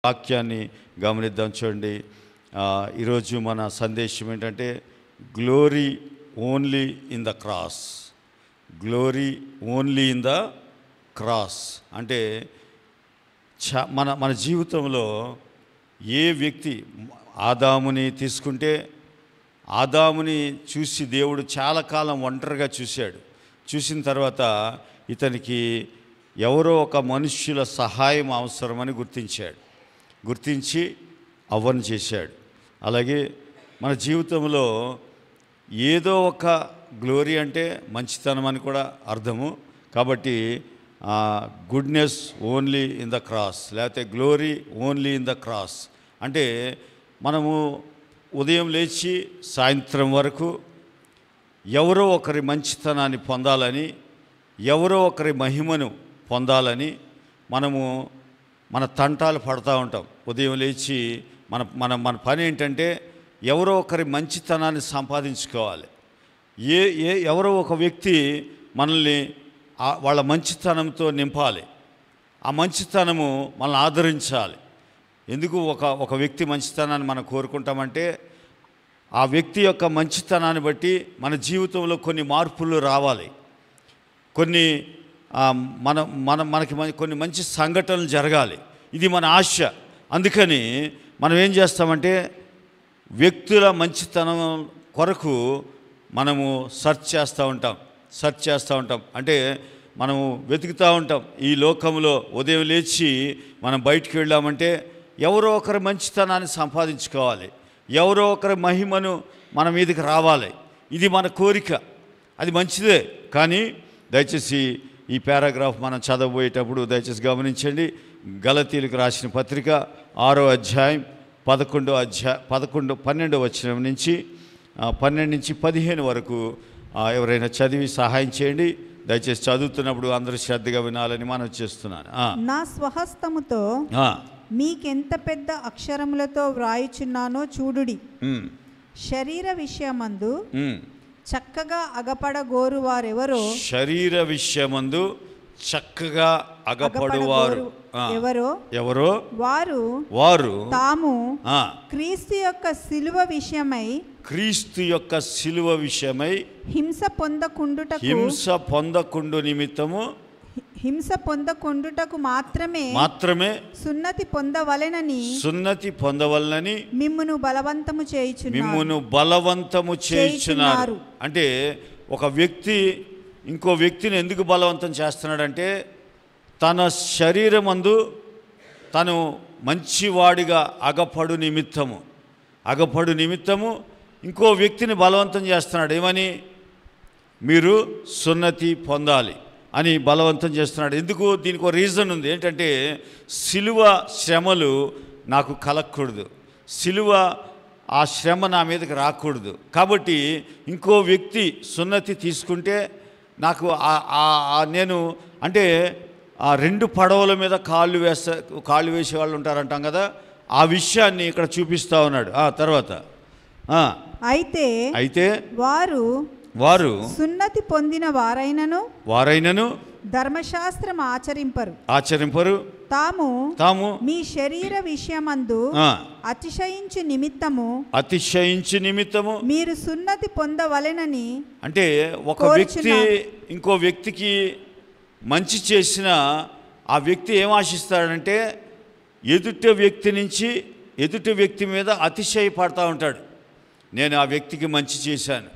వాక్యాన్ని గమనిద్దాం. చూడండి, ఈరోజు మన సందేశం ఏంటంటే glory only in the cross. Glory only in the cross అంటే మన జీవితంలో ఏ వ్యక్తి, ఆదాముని తీసుకుంటే ఆదాముని చూసి దేవుడు చాలా కాలం ఒంటరిగా చూశాడు. చూసిన తర్వాత ఇతనికి ఎవరో ఒక మనుష్యుల సహాయం అవసరమని గుర్తించి అవ్వను చేశాడు. అలాగే మన జీవితంలో ఏదో ఒక గ్లోరీ అంటే మంచితనం అని కూడా అర్థము. కాబట్టి goodness only in the cross, లేకపోతే glory only in the cross అంటే మనము ఉదయం లేచి సాయంత్రం వరకు ఎవరో ఒకరి మంచితనాన్ని పొందాలని, ఎవరో ఒకరి మహిమను పొందాలని మనము మన తంటాలు పడుతూ ఉంటాం. ఉదయం లేచి మన పని ఏంటంటే ఎవరో ఒకరి మంచితనాన్ని సంపాదించుకోవాలి. ఎవరో ఒక వ్యక్తి మనల్ని వాళ్ళ మంచితనంతో నింపాలి. ఆ మంచితనము మనల్ని ఆదరించాలి. ఎందుకు ఒక వ్యక్తి మంచితనాన్ని మనం కోరుకుంటామంటే ఆ వ్యక్తి యొక్క మంచితనాన్ని బట్టి మన జీవితంలో కొన్ని మార్పులు రావాలి, మనకి కొన్ని మంచి సంఘటనలు జరగాలి. ఇది మన ఆశ. అందుకని మనం ఏం చేస్తామంటే వ్యక్తుల మంచితనం కొరకు మనము సెర్చ్ చేస్తూ ఉంటాం. అంటే మనము వెతుకుతూ ఉంటాం. ఈ లోకంలో ఉదయం లేచి మనం బయటికి వెళ్ళామంటే ఎవరో ఒకరి మంచితనాన్ని సంపాదించుకోవాలి, ఎవరో ఒకరి మహిమను మన మీదకి రావాలి. ఇది మన కోరిక, అది మంచిదే. కానీ దయచేసి ఈ పారాగ్రాఫ్ మనం చదవబోయేటప్పుడు దయచేసి గమనించండి. గలతీయులకు రాసిన పత్రిక 6వ అధ్యాయం 12వ వచనం నుంచి 12 నుంచి 15 వరకు ఎవరైనా చదివి సహాయం చేయండి. దయచేసి చదువుతున్నప్పుడు అందరూ శ్రద్ధగా వినాలని మనం చేస్తున్నాను. నా స్వహస్తముతో మీకెంత పెద్ద అక్షరములతో వ్రాయుచున్నానో చూడుడి. శరీర విషయమందు చక్కగా అగపడగోరు వారెవరో, శరీర విషయమందు చక్కగా అగపడువారు ఎవరో వారు తాము క్రీస్తు యొక్క శిలువ విషయమై హింస పొందకుండుటకు మాత్రమే సున్నతి పొందవలెనని మిమ్మును బలవంతము చేయుచున్నారు. అంటే ఒక వ్యక్తి ఇంకో వ్యక్తిని ఎందుకు బలవంతం చేస్తున్నాడంటే తన శరీరమందు తను మంచివాడిగా అగపడు నిమిత్తము ఇంకో వ్యక్తిని బలవంతం చేస్తున్నాడు. ఏమని? మీరు సున్నతి పొందాలి అని బలవంతం చేస్తున్నాడు. ఎందుకు? దీనికి ఒక రీజన్ ఉంది. ఏంటంటే సిలువ శ్రమలు నాకు కలగకూడదు, సిలువ ఆ శ్రమ నా మీదకి రాకూడదు. కాబట్టి ఇంకో వ్యక్తి సున్నతి తీసుకుంటే నాకు నేను అంటే ఆ 2 పడవల మీద కాళ్ళు వేసే వాళ్ళు ఉంటారంటాం కదా, ఆ విషయాన్ని ఇక్కడ చూపిస్తూ ఉన్నాడు. తర్వాత అయితే వారు సున్నతి పొందిన వారైనను ధర్మశాస్త్రం ఆచరింపరు. తాము మీ శరీర విషయమందు అతిశయించు నిమిత్తము మీరు సున్నతి పొందవలెనని. అంటే ఒక వ్యక్తి ఇంకో వ్యక్తికి మంచి చేసిన ఆ వ్యక్తి ఏం ఆశిస్తాడంటే ఎదుటి వ్యక్తి మీద అతిశయపడతా ఉంటాడు. నేను ఆ వ్యక్తికి మంచి చేశాను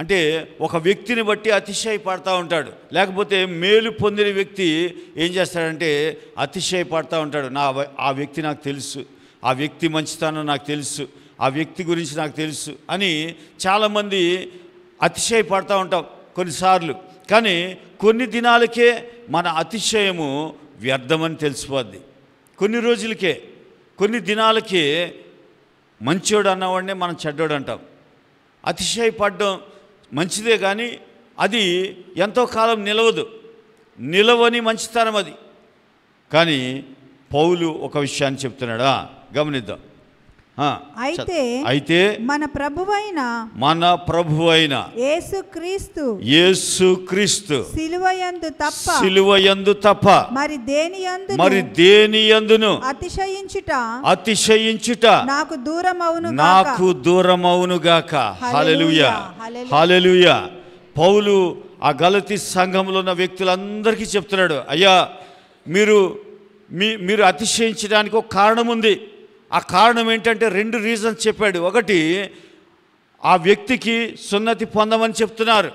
అంటే ఒక వ్యక్తిని బట్టి అతిశయపడతా ఉంటాడు. లేకపోతే మేలు పొందిన వ్యక్తి ఏం చేస్తాడంటే అతిశయపడతా ఉంటాడు. ఆ వ్యక్తి నాకు తెలుసు, ఆ వ్యక్తి మంచితనం నాకు తెలుసు, ఆ వ్యక్తి గురించి నాకు తెలుసు అని చాలామంది అతిశయపడతా ఉంటాం కొన్నిసార్లు. కానీ కొన్ని దినాలకే మన అతిశయము వ్యర్థమని తెలిసిపోద్ది. కొన్ని రోజులకే, కొన్ని దినాలకే మంచోడు అన్నవాడినే మనం చెడ్డోడు అంటాం. అతిశయపడడం మంచిదే, కానీ అది ఎంతో కాలం నిలవని మంచితనం అది. కానీ పౌలు ఒక విషయాన్ని చెప్తున్నాడా, గమనిద్దాం. అయితే మన ప్రభువైన యేసుక్రీస్తు సిలువయందు తప్ప మరి దేనియందును అతిశయించుట నాకు దూరమవును గాక. హల్లెలూయా, హల్లెలూయా. పౌలు ఆ గలతీ సంఘంలో ఉన్న వ్యక్తులందరికీ చెప్తున్నాడు, అయ్యా మీరు అతిశయించడానికి ఒక కారణం ఉంది. ఆ కారణం ఏంటంటే 2 రీజన్స్ చెప్పాడు. ఒకటి, ఆ వ్యక్తికి సున్నతి పొందమని చెప్తున్నారు.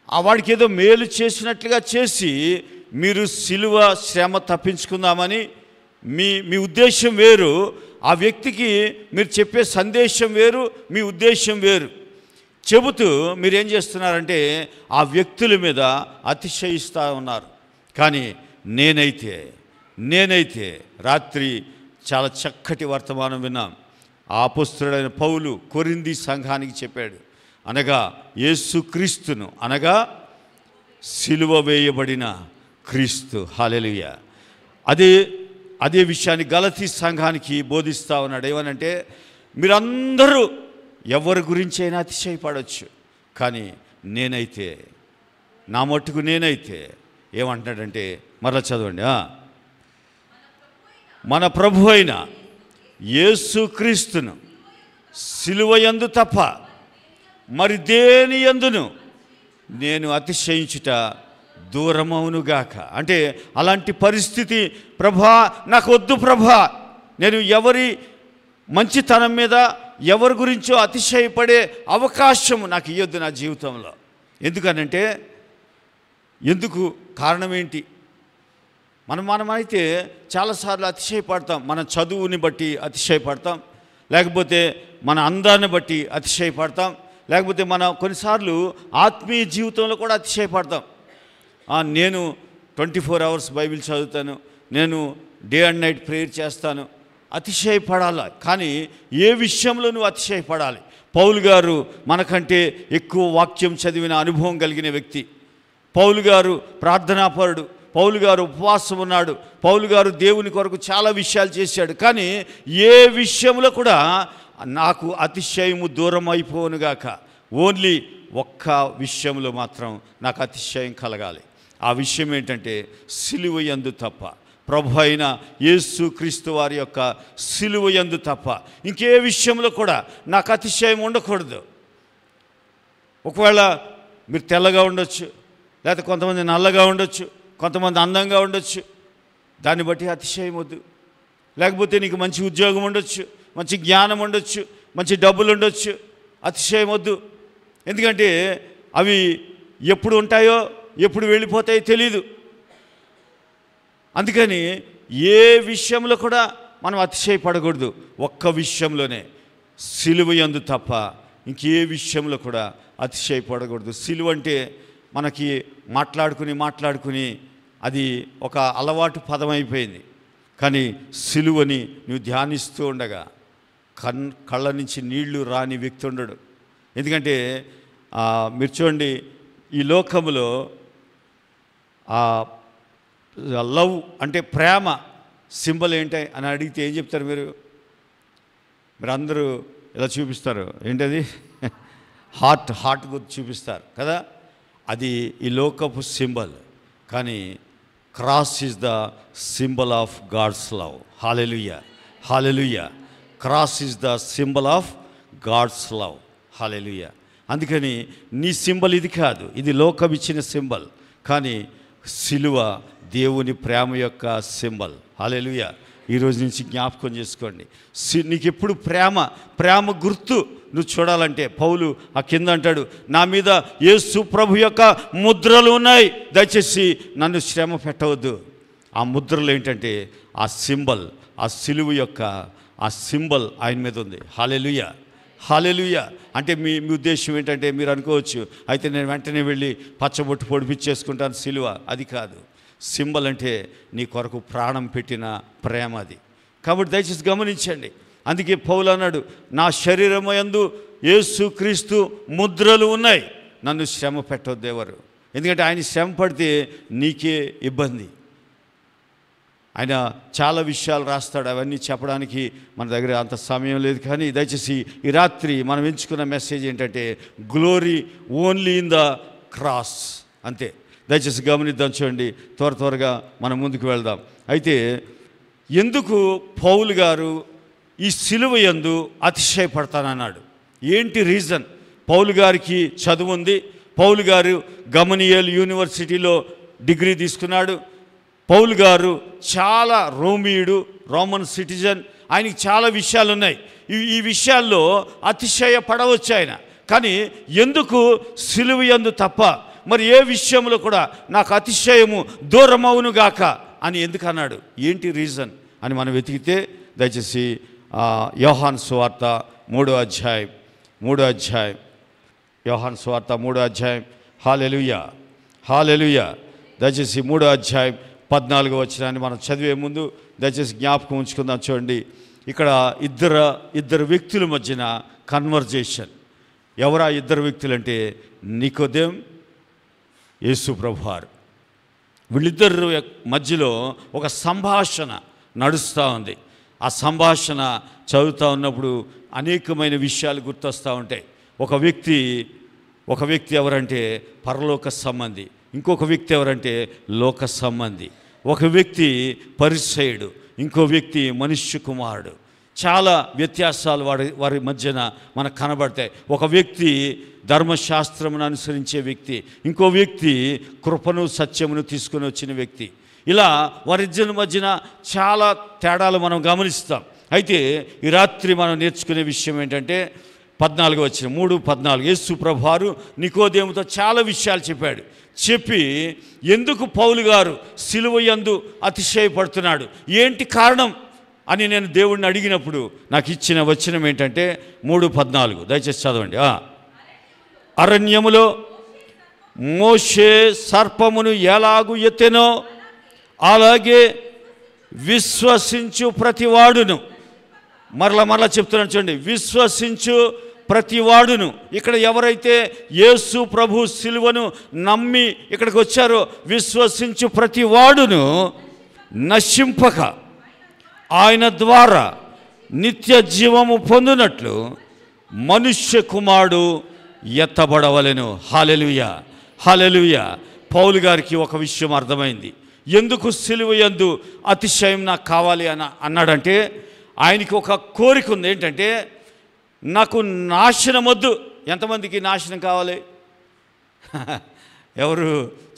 ఆ వాడికి ఏదో మేలు చేసినట్లుగా చేసి మీరు సిలువ శ్రమ తప్పించుకుందామని మీ ఉద్దేశం వేరు, ఆ వ్యక్తికి మీరు చెప్పే సందేశం వేరు, మీ ఉద్దేశం వేరు. చెబుతూ మీరేం చేస్తున్నారంటే ఆ వ్యక్తుల మీద అతిశయిస్తూ ఉన్నారు. కానీ నేనైతే రాత్రి చాలా చక్కటి వర్తమానం విన్నాం. ఆ అపొస్తలుడైన పౌలు కొరింథీ సంఘానికి చెప్పాడు, అనగా యేసుక్రీస్తును, అనగా సిలువ వేయబడిన క్రీస్తు. హల్లెలూయా. అదే విషయాన్ని గలతీ సంఘానికి బోధిస్తూ ఉన్నాడు. ఏమనంటే మీరందరూ ఎవరి గురించి అయినా అతిశయపడవచ్చు, కానీ నా మట్టుకు నేనైతే ఏమంటున్నాడంటే, మరలా చదవండి, మన ప్రభు అయిన యేసుక్రీస్తును సిలువయందు తప్ప మరి దేనియందును నేను అతిశయించుట దూరమవునుగాక. అంటే అలాంటి పరిస్థితి ప్రభా నాకు వద్దు ప్రభా, నేను ఎవరి మంచితనం మీద ఎవరి గురించో అతిశయపడే అవకాశం నాకు ఇవ్వద్దు నా జీవితంలో. ఎందుకనంటే కారణం ఏంటి? మనమైతే చాలాసార్లు అతిశయపడతాం. మన చదువుని బట్టి అతిశయపడతాం, లేకపోతే మన అందాన్ని బట్టి అతిశయపడతాం, లేకపోతే మన కొన్నిసార్లు ఆత్మీయ జీవితంలో కూడా అతిశయపడతాం. నేను 24 hours బైబిల్ చదువుతాను, నేను డే అండ్ నైట్ ప్రేయర్ చేస్తాను. అతిశయపడాలి, కానీ ఏ విషయంలో నువ్వు అతిశయపడాలి? పౌలు గారు మనకంటే ఎక్కువ వాక్యం చదివిన అనుభవం కలిగిన వ్యక్తి. పౌలు గారు ప్రార్థనాపరుడు, పౌలు గారు ఉపవాసం ఉన్నాడు, పౌలు గారు దేవుని కొరకు చాలా విషయాలు చేశాడు. కానీ ఏ విషయంలో కూడా నాకు అతిశయము దూరం అయిపోనుగాక, ఓన్లీ ఒక్క విషయంలో మాత్రం నాకు అతిశయం కలగాలి. ఆ విషయం ఏంటంటే సిలువ యందు తప్ప, ప్రభు అయిన యేసుక్రీస్తు వారి యొక్క సిలువ యందు తప్ప ఇంకే విషయంలో కూడా నాకు అతిశయం ఉండకూడదు. ఒకవేళ మీరు తెల్లగా ఉండొచ్చు, లేకపోతే కొంతమంది నల్లగా ఉండొచ్చు, కొంతమంది అందంగా ఉండొచ్చు, దాన్ని బట్టి అతిశయం వద్దు. లేకపోతే నీకు మంచి ఉద్యోగం ఉండొచ్చు, మంచి జ్ఞానం ఉండొచ్చు, మంచి డబ్బులు ఉండొచ్చు, అతిశయం వద్దు. ఎందుకంటే అవి ఎప్పుడు ఉంటాయో ఎప్పుడు వెళ్ళిపోతాయో తెలీదు. అందుకని ఏ విషయంలో కూడా మనం అతిశయపడకూడదు. ఒక్క విషయంలోనే, సిలువ యందు తప్ప ఇంకే విషయంలో కూడా అతిశయపడకూడదు. సిలువ అంటే మనకి మాట్లాడుకుని అది ఒక అలవాటు పదం అయిపోయింది. కానీ సిలువని నువ్వు ధ్యానిస్తూ ఉండగా కళ్ళ నుంచి నీళ్లు రాని వ్యక్తి ఉండడు. ఎందుకంటే మీరు చూడండి, ఈ లోకంలో లవ్ అంటే ప్రేమ సింబల్ ఏంటి అని అడిగితే ఏం చెప్తారు? మీరు అందరూ ఇలా చూపిస్తారు, ఏంటది? హార్ట్ గుర్తు చూపిస్తారు కదా, అది ఈ లోకపు సింబల్. కానీ cross is the symbol of God's love. Hallelujah, hallelujah. Cross is the symbol of God's love. Hallelujah. అందుకని నీ సింబల్ ఇది కాదు, ఇది లోకం ఇచ్చిన సింబల్. కానీ సిలువ దేవుని ప్రేమ యొక్క సింబల్. హల్లెలూయా. ఈరోజు నుంచి జ్ఞాపకం చేసుకోండి, నీకు ఎప్పుడు ప్రేమ గుర్తు నువ్వు చూడాలంటే పౌలు ఆ కింద అంటాడు, నా మీద యేసు ప్రభు యొక్క ముద్రలు ఉన్నాయి, దయచేసి నన్ను శ్రమ పెట్టవద్దు. ఆ ముద్రలు ఏంటంటే ఆ సింబల్, ఆ సిలువ యొక్క ఆ సింబల్ ఆయన మీద ఉంది. హల్లెలూయా, హల్లెలూయా. అంటే మీ ఉద్దేశం ఏంటంటే మీరు అనుకోవచ్చు, అయితే నేను వెంటనే వెళ్ళి పచ్చబొట్టు పొడిపించేసుకుంటాను సిలువ. అది కాదు. సింబల్ అంటే నీ కొరకు ప్రాణం పెట్టిన ప్రేమ అది. కాబట్టి దయచేసి గమనించండి. అందుకే పౌలు అన్నాడు, నా శరీరమందు యేసుక్రీస్తు ముద్రలు ఉన్నాయి, నన్ను శ్రమ పెట్టొద్దు ఎవరు. ఎందుకంటే ఆయన శ్రమ పడితే నీకే ఇబ్బంది. ఆయన చాలా విషయాలు రాస్తాడు. అవన్నీ చెప్పడానికి మన దగ్గర అంత సమయం లేదు. కానీ దయచేసి ఈ రాత్రి మనం ఎంచుకున్న మెసేజ్ ఏంటంటే glory only in the cross, అంతే. దయచేసి గమనిద్దాం, చూడండి. త్వరగా మనం ముందుకు వెళ్దాం. అయితే ఎందుకు పౌలు గారు ఈ సిలువ యందు అతిశయపడతానన్నాడు? ఏంటి రీజన్? పౌలు గారికి చదువు ఉంది. పౌలు గారు గమనియేల్ యూనివర్సిటీలో డిగ్రీ తీసుకున్నాడు. పౌలు గారు చాలా రోమన్ సిటిజన్. ఆయనకి చాలా విషయాలు ఉన్నాయి. ఈ విషయాల్లో అతిశయపడవచ్చు ఆయన. కానీ ఎందుకు సిలువ యందు తప్ప మరి ఏ విషయంలో కూడా నాకు అతిశయము దూరమవును గాక అని ఎందుకు అన్నాడు? ఏంటి రీజన్ అని మనం వెతికితే దయచేసి యోహాను సువార్త 3వ అధ్యాయం యోహాను సువార్త 3వ అధ్యాయం. హల్లెలూయా. దయచేసి 3వ అధ్యాయం 14వ వచనాన్ని మనం చదివే ముందు దయచేసి జ్ఞాపకం ఉంచుకుందాం. చూడండి, ఇక్కడ ఇద్దరు వ్యక్తుల మధ్యన కన్వర్జేషన్. ఎవరా ఇద్దరు వ్యక్తులు అంటే నికోదేము, యేసు ప్రభువారు. వీళ్ళిద్దరు మధ్యలో ఒక సంభాషణ నడుస్తూ ఉంది. ఆ సంభాషణ చదువుతూ ఉన్నప్పుడు అనేకమైన విషయాలు గుర్తొస్తూ ఉంటాయి. ఒక వ్యక్తి ఎవరంటే పరలోక సంబంధి, ఇంకొక వ్యక్తి ఎవరంటే లోక సంబంధి. ఒక వ్యక్తి పరిసయ్యుడు, ఇంకో వ్యక్తి మనుష్య కుమారుడు. చాలా వ్యత్యాసాలు వారి మధ్యన మనకు కనబడతాయి. ఒక వ్యక్తి ధర్మశాస్త్రమును అనుసరించే వ్యక్తి, ఇంకో వ్యక్తి కృపను సత్యమును తీసుకుని వచ్చిన వ్యక్తి. ఇలా వారిద్దరి మధ్యన చాలా తేడాలు మనం గమనిస్తాం. అయితే ఈ రాత్రి మనం నేర్చుకునే విషయం ఏంటంటే 14వ వచనం, 3:14. యేసు ప్రభువారు నికోదేముతో చాలా విషయాలు చెప్పి ఎందుకు పౌలు గారు సిలువ యందు అతిశయపడుతున్నాడు, ఏంటి కారణం అని నేను దేవుడిని అడిగినప్పుడు నాకు ఇచ్చిన వచనం ఏంటంటే 3:14. దయచేసి చదవండి. అరణ్యములో మోషే సర్పమును ఎలాగు ఎత్తెనో అలాగే విశ్వసించు ప్రతివాడును. మరలా చెప్తున్నాను, చూడండి. విశ్వసించు ప్రతివాడును. ఇక్కడ ఎవరైతే యేసు ప్రభు సిలువను నమ్మి ఇక్కడికి వచ్చారో విశ్వసించు ప్రతివాడును నశింపక ఆయన ద్వారా నిత్య జీవము పొందునట్లు మనుష్య కుమారుడు ఎత్తబడవలెను. హల్లెలూయా. పౌలు గారికి ఒక విషయం అర్థమైంది. ఎందుకు సిలువ యందు అతిశయం నాకు కావాలి అన్నాడంటే ఆయనకి ఒక కోరిక ఉంది. ఏంటంటే నాకు నాశనం వద్దు. ఎంతమందికి నాశనం కావాలి? ఎవరు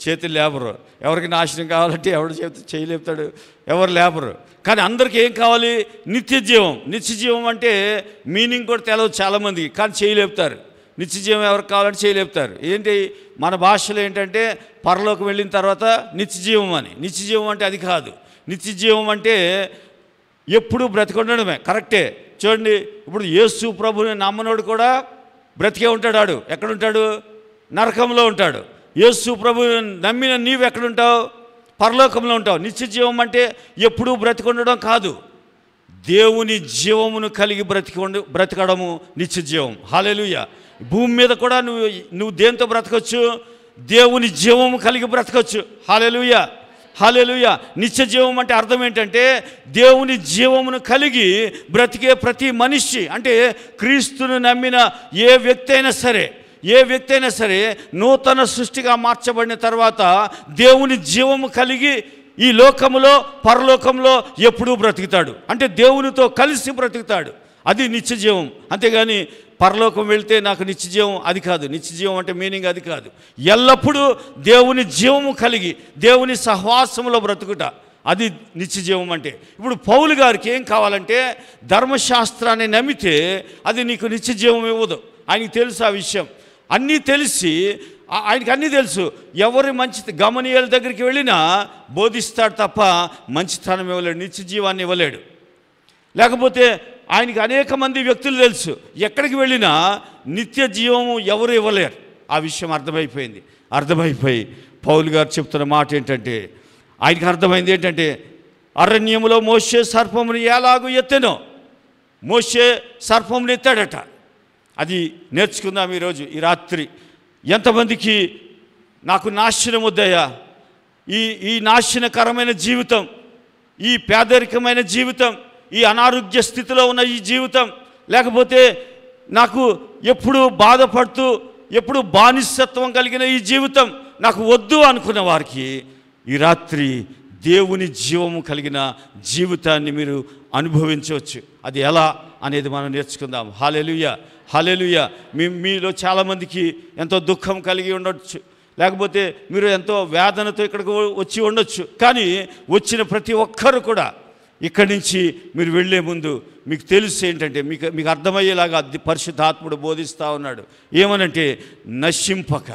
చేతులు లేబరు. ఎవరికి నాశనం కావాలంటే ఎవరు చేయలేపుతాడు? ఎవరు లేబరు. కానీ అందరికీ ఏం కావాలి? నిత్య జీవం అంటే మీనింగ్ కూడా తెలియదు చాలామందికి, కానీ చేయలేపుతారు. నిత్య జీవం ఎవరికి కావాలంటే చేయలేపుతారు. ఏంటి మన భాషలో ఏంటంటే పరలోకం వెళ్ళిన తర్వాత నిత్య జీవం అంటే అది కాదు. నిత్య జీవం అంటే ఎప్పుడూ బ్రతికొండడమే. కరెక్టే. చూడండి, ఇప్పుడు యేసు ప్రభుని నమ్మనోడు కూడా బ్రతికే ఉంటాడు. ఎక్కడుంటాడు? నరకంలో ఉంటాడు. యేసు ప్రభుని నమ్మిన నీవు ఎక్కడుంటావు? పరలోకంలో ఉంటావు. నిత్య జీవం అంటే ఎప్పుడూ బ్రతికొండడం కాదు, దేవుని జీవమును కలిగి బ్రతకడము నిత్య జీవం. హల్లెలూయా. భూమి మీద కూడా నువ్వు దేంతో బ్రతకొచ్చు? దేవుని జీవము కలిగి బ్రతకొచ్చు. హల్లెలూయా. నిత్య జీవం అంటే అర్థం ఏంటంటే దేవుని జీవమును కలిగి బ్రతికే ప్రతి మనిషి, అంటే క్రీస్తును నమ్మిన ఏ వ్యక్తి అయినా సరే నూతన సృష్టిగా మార్చబడిన తర్వాత దేవుని జీవము కలిగి ఈ లోకములో పరలోకంలో ఎప్పుడూ బ్రతుకుతాడు. అంటే దేవునితో కలిసి బ్రతుకుతాడు. అది నిత్య జీవం. అంతేగాని పరలోకం వెళ్తే నాకు నిత్య జీవం అది కాదు. నిత్య జీవం అంటే మీనింగ్ అది కాదు. ఎల్లప్పుడూ దేవుని జీవము కలిగి దేవుని సహవాసంలో బ్రతుకుట, అది నిత్య జీవం అంటే. ఇప్పుడు పౌలు గారికి ఏం కావాలంటే ధర్మశాస్త్రాన్ని నమ్మితే అది నీకు నిత్య జీవం ఇవ్వదు. ఆయనకి తెలుసు ఆ విషయం. ఆయనకి అన్నీ తెలుసు. ఎవరి గమనియేలు దగ్గరికి వెళ్ళినా బోధిస్తాడు తప్ప మంచితనం ఇవ్వలేడు, నిత్య జీవాన్ని ఇవ్వలేడు. లేకపోతే ఆయనకి అనేక మంది వ్యక్తులు తెలుసు, ఎక్కడికి వెళ్ళినా నిత్య జీవము ఎవరు ఇవ్వలేరు. ఆ విషయం అర్థమైపోయి పౌలు గారు చెప్తున్న మాట ఏంటంటే, ఆయనకి అర్థమైంది ఏంటంటే అరణ్యములో మోషే సర్పమును ఎలాగూ ఎత్తెనో. మోషే సర్పమును ఎత్తాడట. అది నేర్చుకుందాం ఈరోజు ఈ రాత్రి. ఎంతమందికి నాకు నాశనం వద్దయ్యా, ఈ నాశనకరమైన జీవితం ఈ పేదరికమైన జీవితం, ఈ అనారోగ్య స్థితిలో ఉన్న ఈ జీవితం, లేకపోతే నాకు ఎప్పుడు బాధపడుతూ ఎప్పుడు బానిసత్వం కలిగిన ఈ జీవితం నాకు వద్దు అనుకున్న వారికి ఈ రాత్రి దేవుని జీవము కలిగిన జీవితాన్ని మీరు అనుభవించవచ్చు. అది ఎలా అనేది మనం నేర్చుకుందాం. హల్లెలూయా, హల్లెలూయా. మీలో చాలామందికి ఎంతో దుఃఖం కలిగి ఉండొచ్చు, లేకపోతే మీరు ఎంతో వేదనతో ఇక్కడికి వచ్చి ఉండొచ్చు. కానీ వచ్చిన ప్రతి ఒక్కరు కూడా ఇక్కడి నుంచి మీరు వెళ్ళే ముందు మీకు తెలుసు ఏంటంటే, మీకు అర్థమయ్యేలాగా పరిశుద్ధాత్ముడు బోధిస్తూ ఉన్నాడు. ఏమనంటే, నశింపక,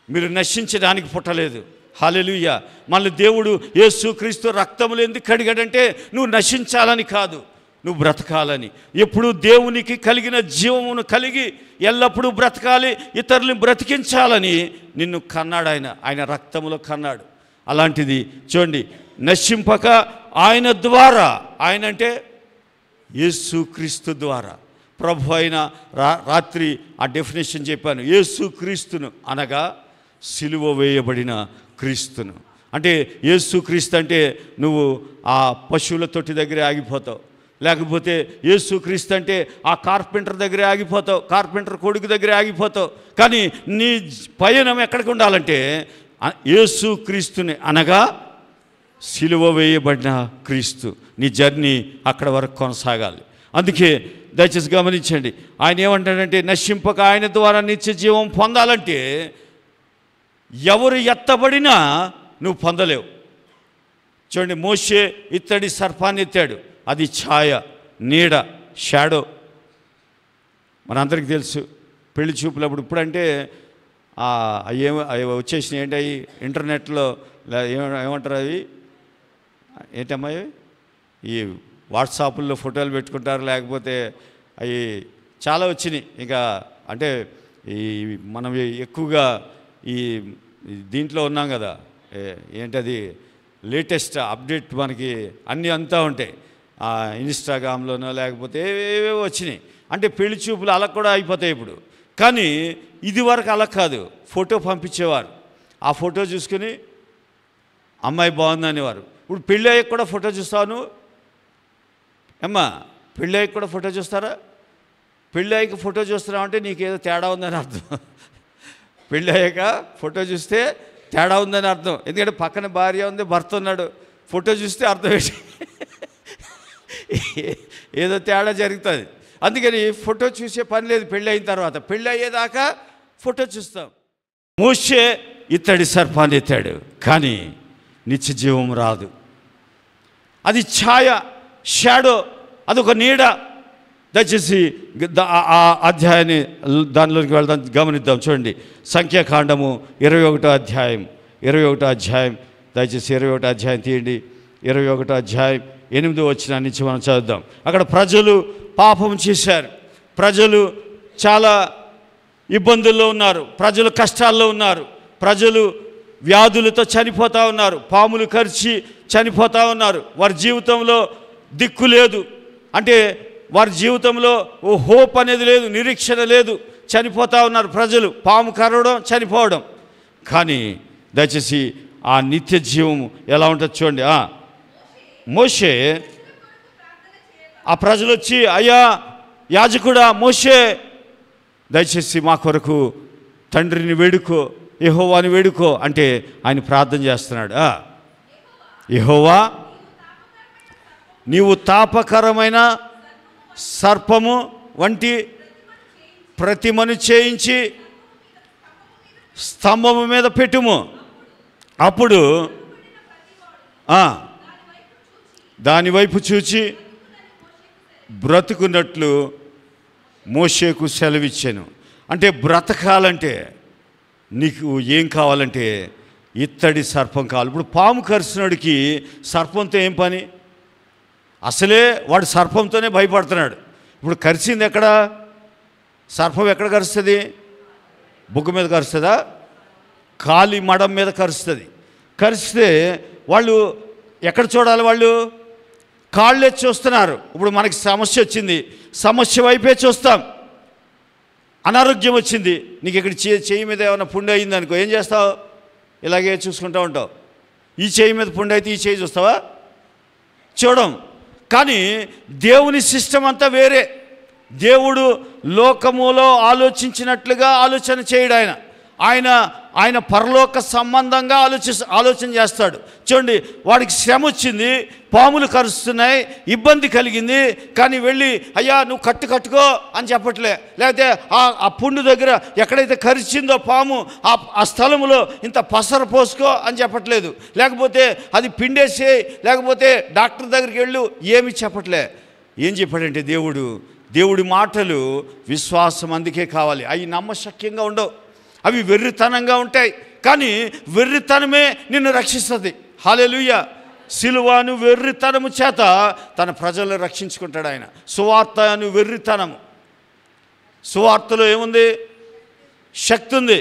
మీరు నశించడానికి పుట్టలేదు. హల్లెలూయా. మళ్ళీ దేవుడు యేసుక్రీస్తు రక్తములు ఎందుకు కడిగాడంటే నువ్వు నశించాలని కాదు, నువ్వు బ్రతకాలని. ఎప్పుడు దేవునికి కలిగిన జీవమును కలిగి ఎల్లప్పుడూ బ్రతకాలి, ఇతరులను బ్రతికించాలని నిన్ను కన్నాడు. ఆయన రక్తములో కన్నాడు. అలాంటిది చూడండి, నశింపక ఆయన ద్వారా, ఆయన అంటే యేసుక్రీస్తు ద్వారా. ప్రభు అయిన రాత్రి ఆ డెఫినేషన్ చెప్పాను. యేసుక్రీస్తును అనగా సిలువ వేయబడిన క్రీస్తును. అంటే యేసుక్రీస్తు అంటే నువ్వు ఆ పశువుల తొట్టి దగ్గరే ఆగిపోతావు, లేకపోతే యేసుక్రీస్తు అంటే ఆ కార్పెంటర్ దగ్గరే ఆగిపోతావు, కార్పెంటర్ కొడుకు దగ్గరే ఆగిపోతావు. కానీ నీ పయనం ఎక్కడికి ఉండాలంటే యేసుక్రీస్తుని అనగా సిలువ వేయబడిన క్రీస్తు. నీ జర్నీ అక్కడ వరకు కొనసాగాలి. అందుకే దయచేసి గమనించండి, ఆయన ఏమంటాడంటే, నశింపక ఆయన ద్వారా నిత్య జీవం పొందాలంటే ఎవరు ఎత్తబడినా నువ్వు పొందలేవు. చూడండి, మోషే ఇత్తడి సర్పాన్ని ఎత్తాడు. అది ఛాయ, నీడ, షాడో. మనందరికీ తెలుసు పెళ్లి చూపులప్పుడు. ఇప్పుడంటే అవి వచ్చేసినాయి. ఏంటి అవి ఇంటర్నెట్లో ఏమంటారు అవి, ఏంటమ్మా ఈ వాట్సాప్లో ఫోటోలు పెట్టుకుంటారు, లేకపోతే అవి చాలా వచ్చినాయి. ఇంకా అంటే ఈ మనం ఎక్కువగా ఈ దీంట్లో ఉన్నాం కదా, ఏంటది లేటెస్ట్ అప్డేట్ మనకి అన్నీ అంతా ఉంటాయి. ఇన్స్టాగ్రామ్లోనో లేకపోతే ఏవేవో వచ్చినాయి. అంటే పెళ్లి చూపులు అలా కూడా అయిపోతాయి ఇప్పుడు. కానీ ఇది వరకు అలా కాదు. ఫోటో పంపించేవారు, ఆ ఫోటో చూసుకుని అమ్మాయి బాగుంది అనేవారు. ఇప్పుడు పెళ్ళి అయ్యాక కూడా ఫోటో చూస్తాను అమ్మా, పెళ్ళి అయ్యాక కూడా ఫోటో చూస్తారా? పెళ్ళి అయ్యాక ఫోటో చూస్తున్నావు అంటే నీకేదో తేడా ఉందని అర్థం. పెళ్ళి అయ్యాక ఫోటో చూస్తే తేడా ఉందని అర్థం. ఎందుకంటే పక్కన భార్య ఉంది, భర్త ఉన్నాడు, ఫోటో చూస్తే అర్థం ఏంటి, ఏదో తేడా జరుగుతుంది. అందుకని ఫోటో చూసే పని లేదు పెళ్ళి అయిన తర్వాత. పెళ్ళి అయ్యేదాకా ఫోటో చూస్తాం. మోషే ఇత్తడి సర్పాన్ని ఎత్తాడు, కానీ నిత్య జీవం రాదు. అది ఛాయ, షాడో, అదొక నీడ. దయచేసి ఆ అధ్యాయాన్ని దానిలోకి వెళ్దాం, గమనిద్దాం. చూడండి, సంఖ్యాకాండము 21వ అధ్యాయం. దయచేసి 21వ అధ్యాయం తీయండి. 21వ అధ్యాయం 8వ వచనం నుంచి మనం చదువుదాం. అక్కడ ప్రజలు పాపం చేశారు, ప్రజలు చాలా ఇబ్బందుల్లో ఉన్నారు, ప్రజలు కష్టాల్లో ఉన్నారు, ప్రజలు వ్యాధులతో చనిపోతూ ఉన్నారు, పాములు కరిచి చనిపోతూ ఉన్నారు. వారి జీవితంలో దిక్కు లేదు, అంటే వారి జీవితంలో ఓ హోప్ అనేది లేదు, నిరీక్షణ లేదు, చనిపోతూ ఉన్నారు ప్రజలు, పాము కరవడం, చనిపోవడం. కానీ దయచేసి ఆ నిత్య జీవం ఎలా ఉంటుంది చూడండి. మోషే, ఆ ప్రజలు వచ్చి, అయ్యా యాజకుడా మోషే, దయచేసి మా కొరకు తండ్రిని వేడుకో, యెహోవాని వేడుకో అంటే ఆయన ప్రార్థన చేస్తున్నాడు. యెహోవా, నీవు తాపకరమైన సర్పము వంటి ప్రతిమను చేయించి స్తంభము మీద పెట్టుము. అప్పుడు దాని వైపు చూచి బ్రతుకున్నట్లు మోషేకు సెలవిచ్చాను. అంటే బ్రతకాలంటే నీకు ఏం కావాలంటే ఇత్తడి సర్పం కావాలి. ఇప్పుడు పాము కరిసినోడికి సర్పంతో ఏం పని? అసలే వాడు సర్పంతోనే భయపడుతున్నాడు. ఇప్పుడు కరిచింది ఎక్కడ? సర్పం ఎక్కడ కరుస్తుంది? బుగ్గ మీద కరుస్తుందా? కాలి మడం మీద కరుస్తుంది. కరిస్తే వాళ్ళు ఎక్కడ చూడాలి? వాళ్ళు కాళ్ళే చూస్తున్నారు. ఇప్పుడు మనకి సమస్య వచ్చింది, సమస్య వైపే చూస్తాం. అనారోగ్యం వచ్చింది, నీకు ఇక్కడ చెయ్యి మీద ఏమైనా పుండు అయింది అనుకో, ఏం చేస్తావు? ఇలాగే చూసుకుంటూ ఉంటావు. ఈ చెయ్యి మీద పుండు అయితే ఈ చెయ్యి చూస్తావా? చూడం. కానీ దేవుని సిస్టమ్ అంతా వేరే. దేవుడు లోకములో ఆలోచించినట్లుగా ఆలోచన చేయడు. ఆయన పరలోక సంబంధంగా ఆలోచన చేస్తాడు. చూడండి, వాడికి శ్రమ వచ్చింది, పాములు కరుస్తున్నాయి, ఇబ్బంది కలిగింది, కానీ వెళ్ళి అయ్యా నువ్వు కట్టుకో అని చెప్పట్లే. లేకపోతే ఆ పుండు దగ్గర ఎక్కడైతే కరిచిందో పాము ఆ స్థలంలో ఇంత పసర పోసుకో అని చెప్పట్లేదు. లేకపోతే అది పిండేసి, లేకపోతే డాక్టర్ దగ్గరికి వెళ్ళు, ఏమి చెప్పట్లే. ఏం చెప్పాడంటే దేవుడి మాటలు విశ్వాసం అందుకే కావాలి. అవి నమ్మశక్యంగా ఉండవు, అవి వెర్రితనంగా ఉంటాయి. కానీ వెర్రితనమే నిన్ను రక్షిస్తుంది. హల్లెలూయా. సిలువను వెర్రితనము చేత తన ప్రజలను రక్షించుకుంటాడు ఆయన. సువార్త అను వెర్రితనము. సువార్తలో ఏముంది? శక్తి ఉంది.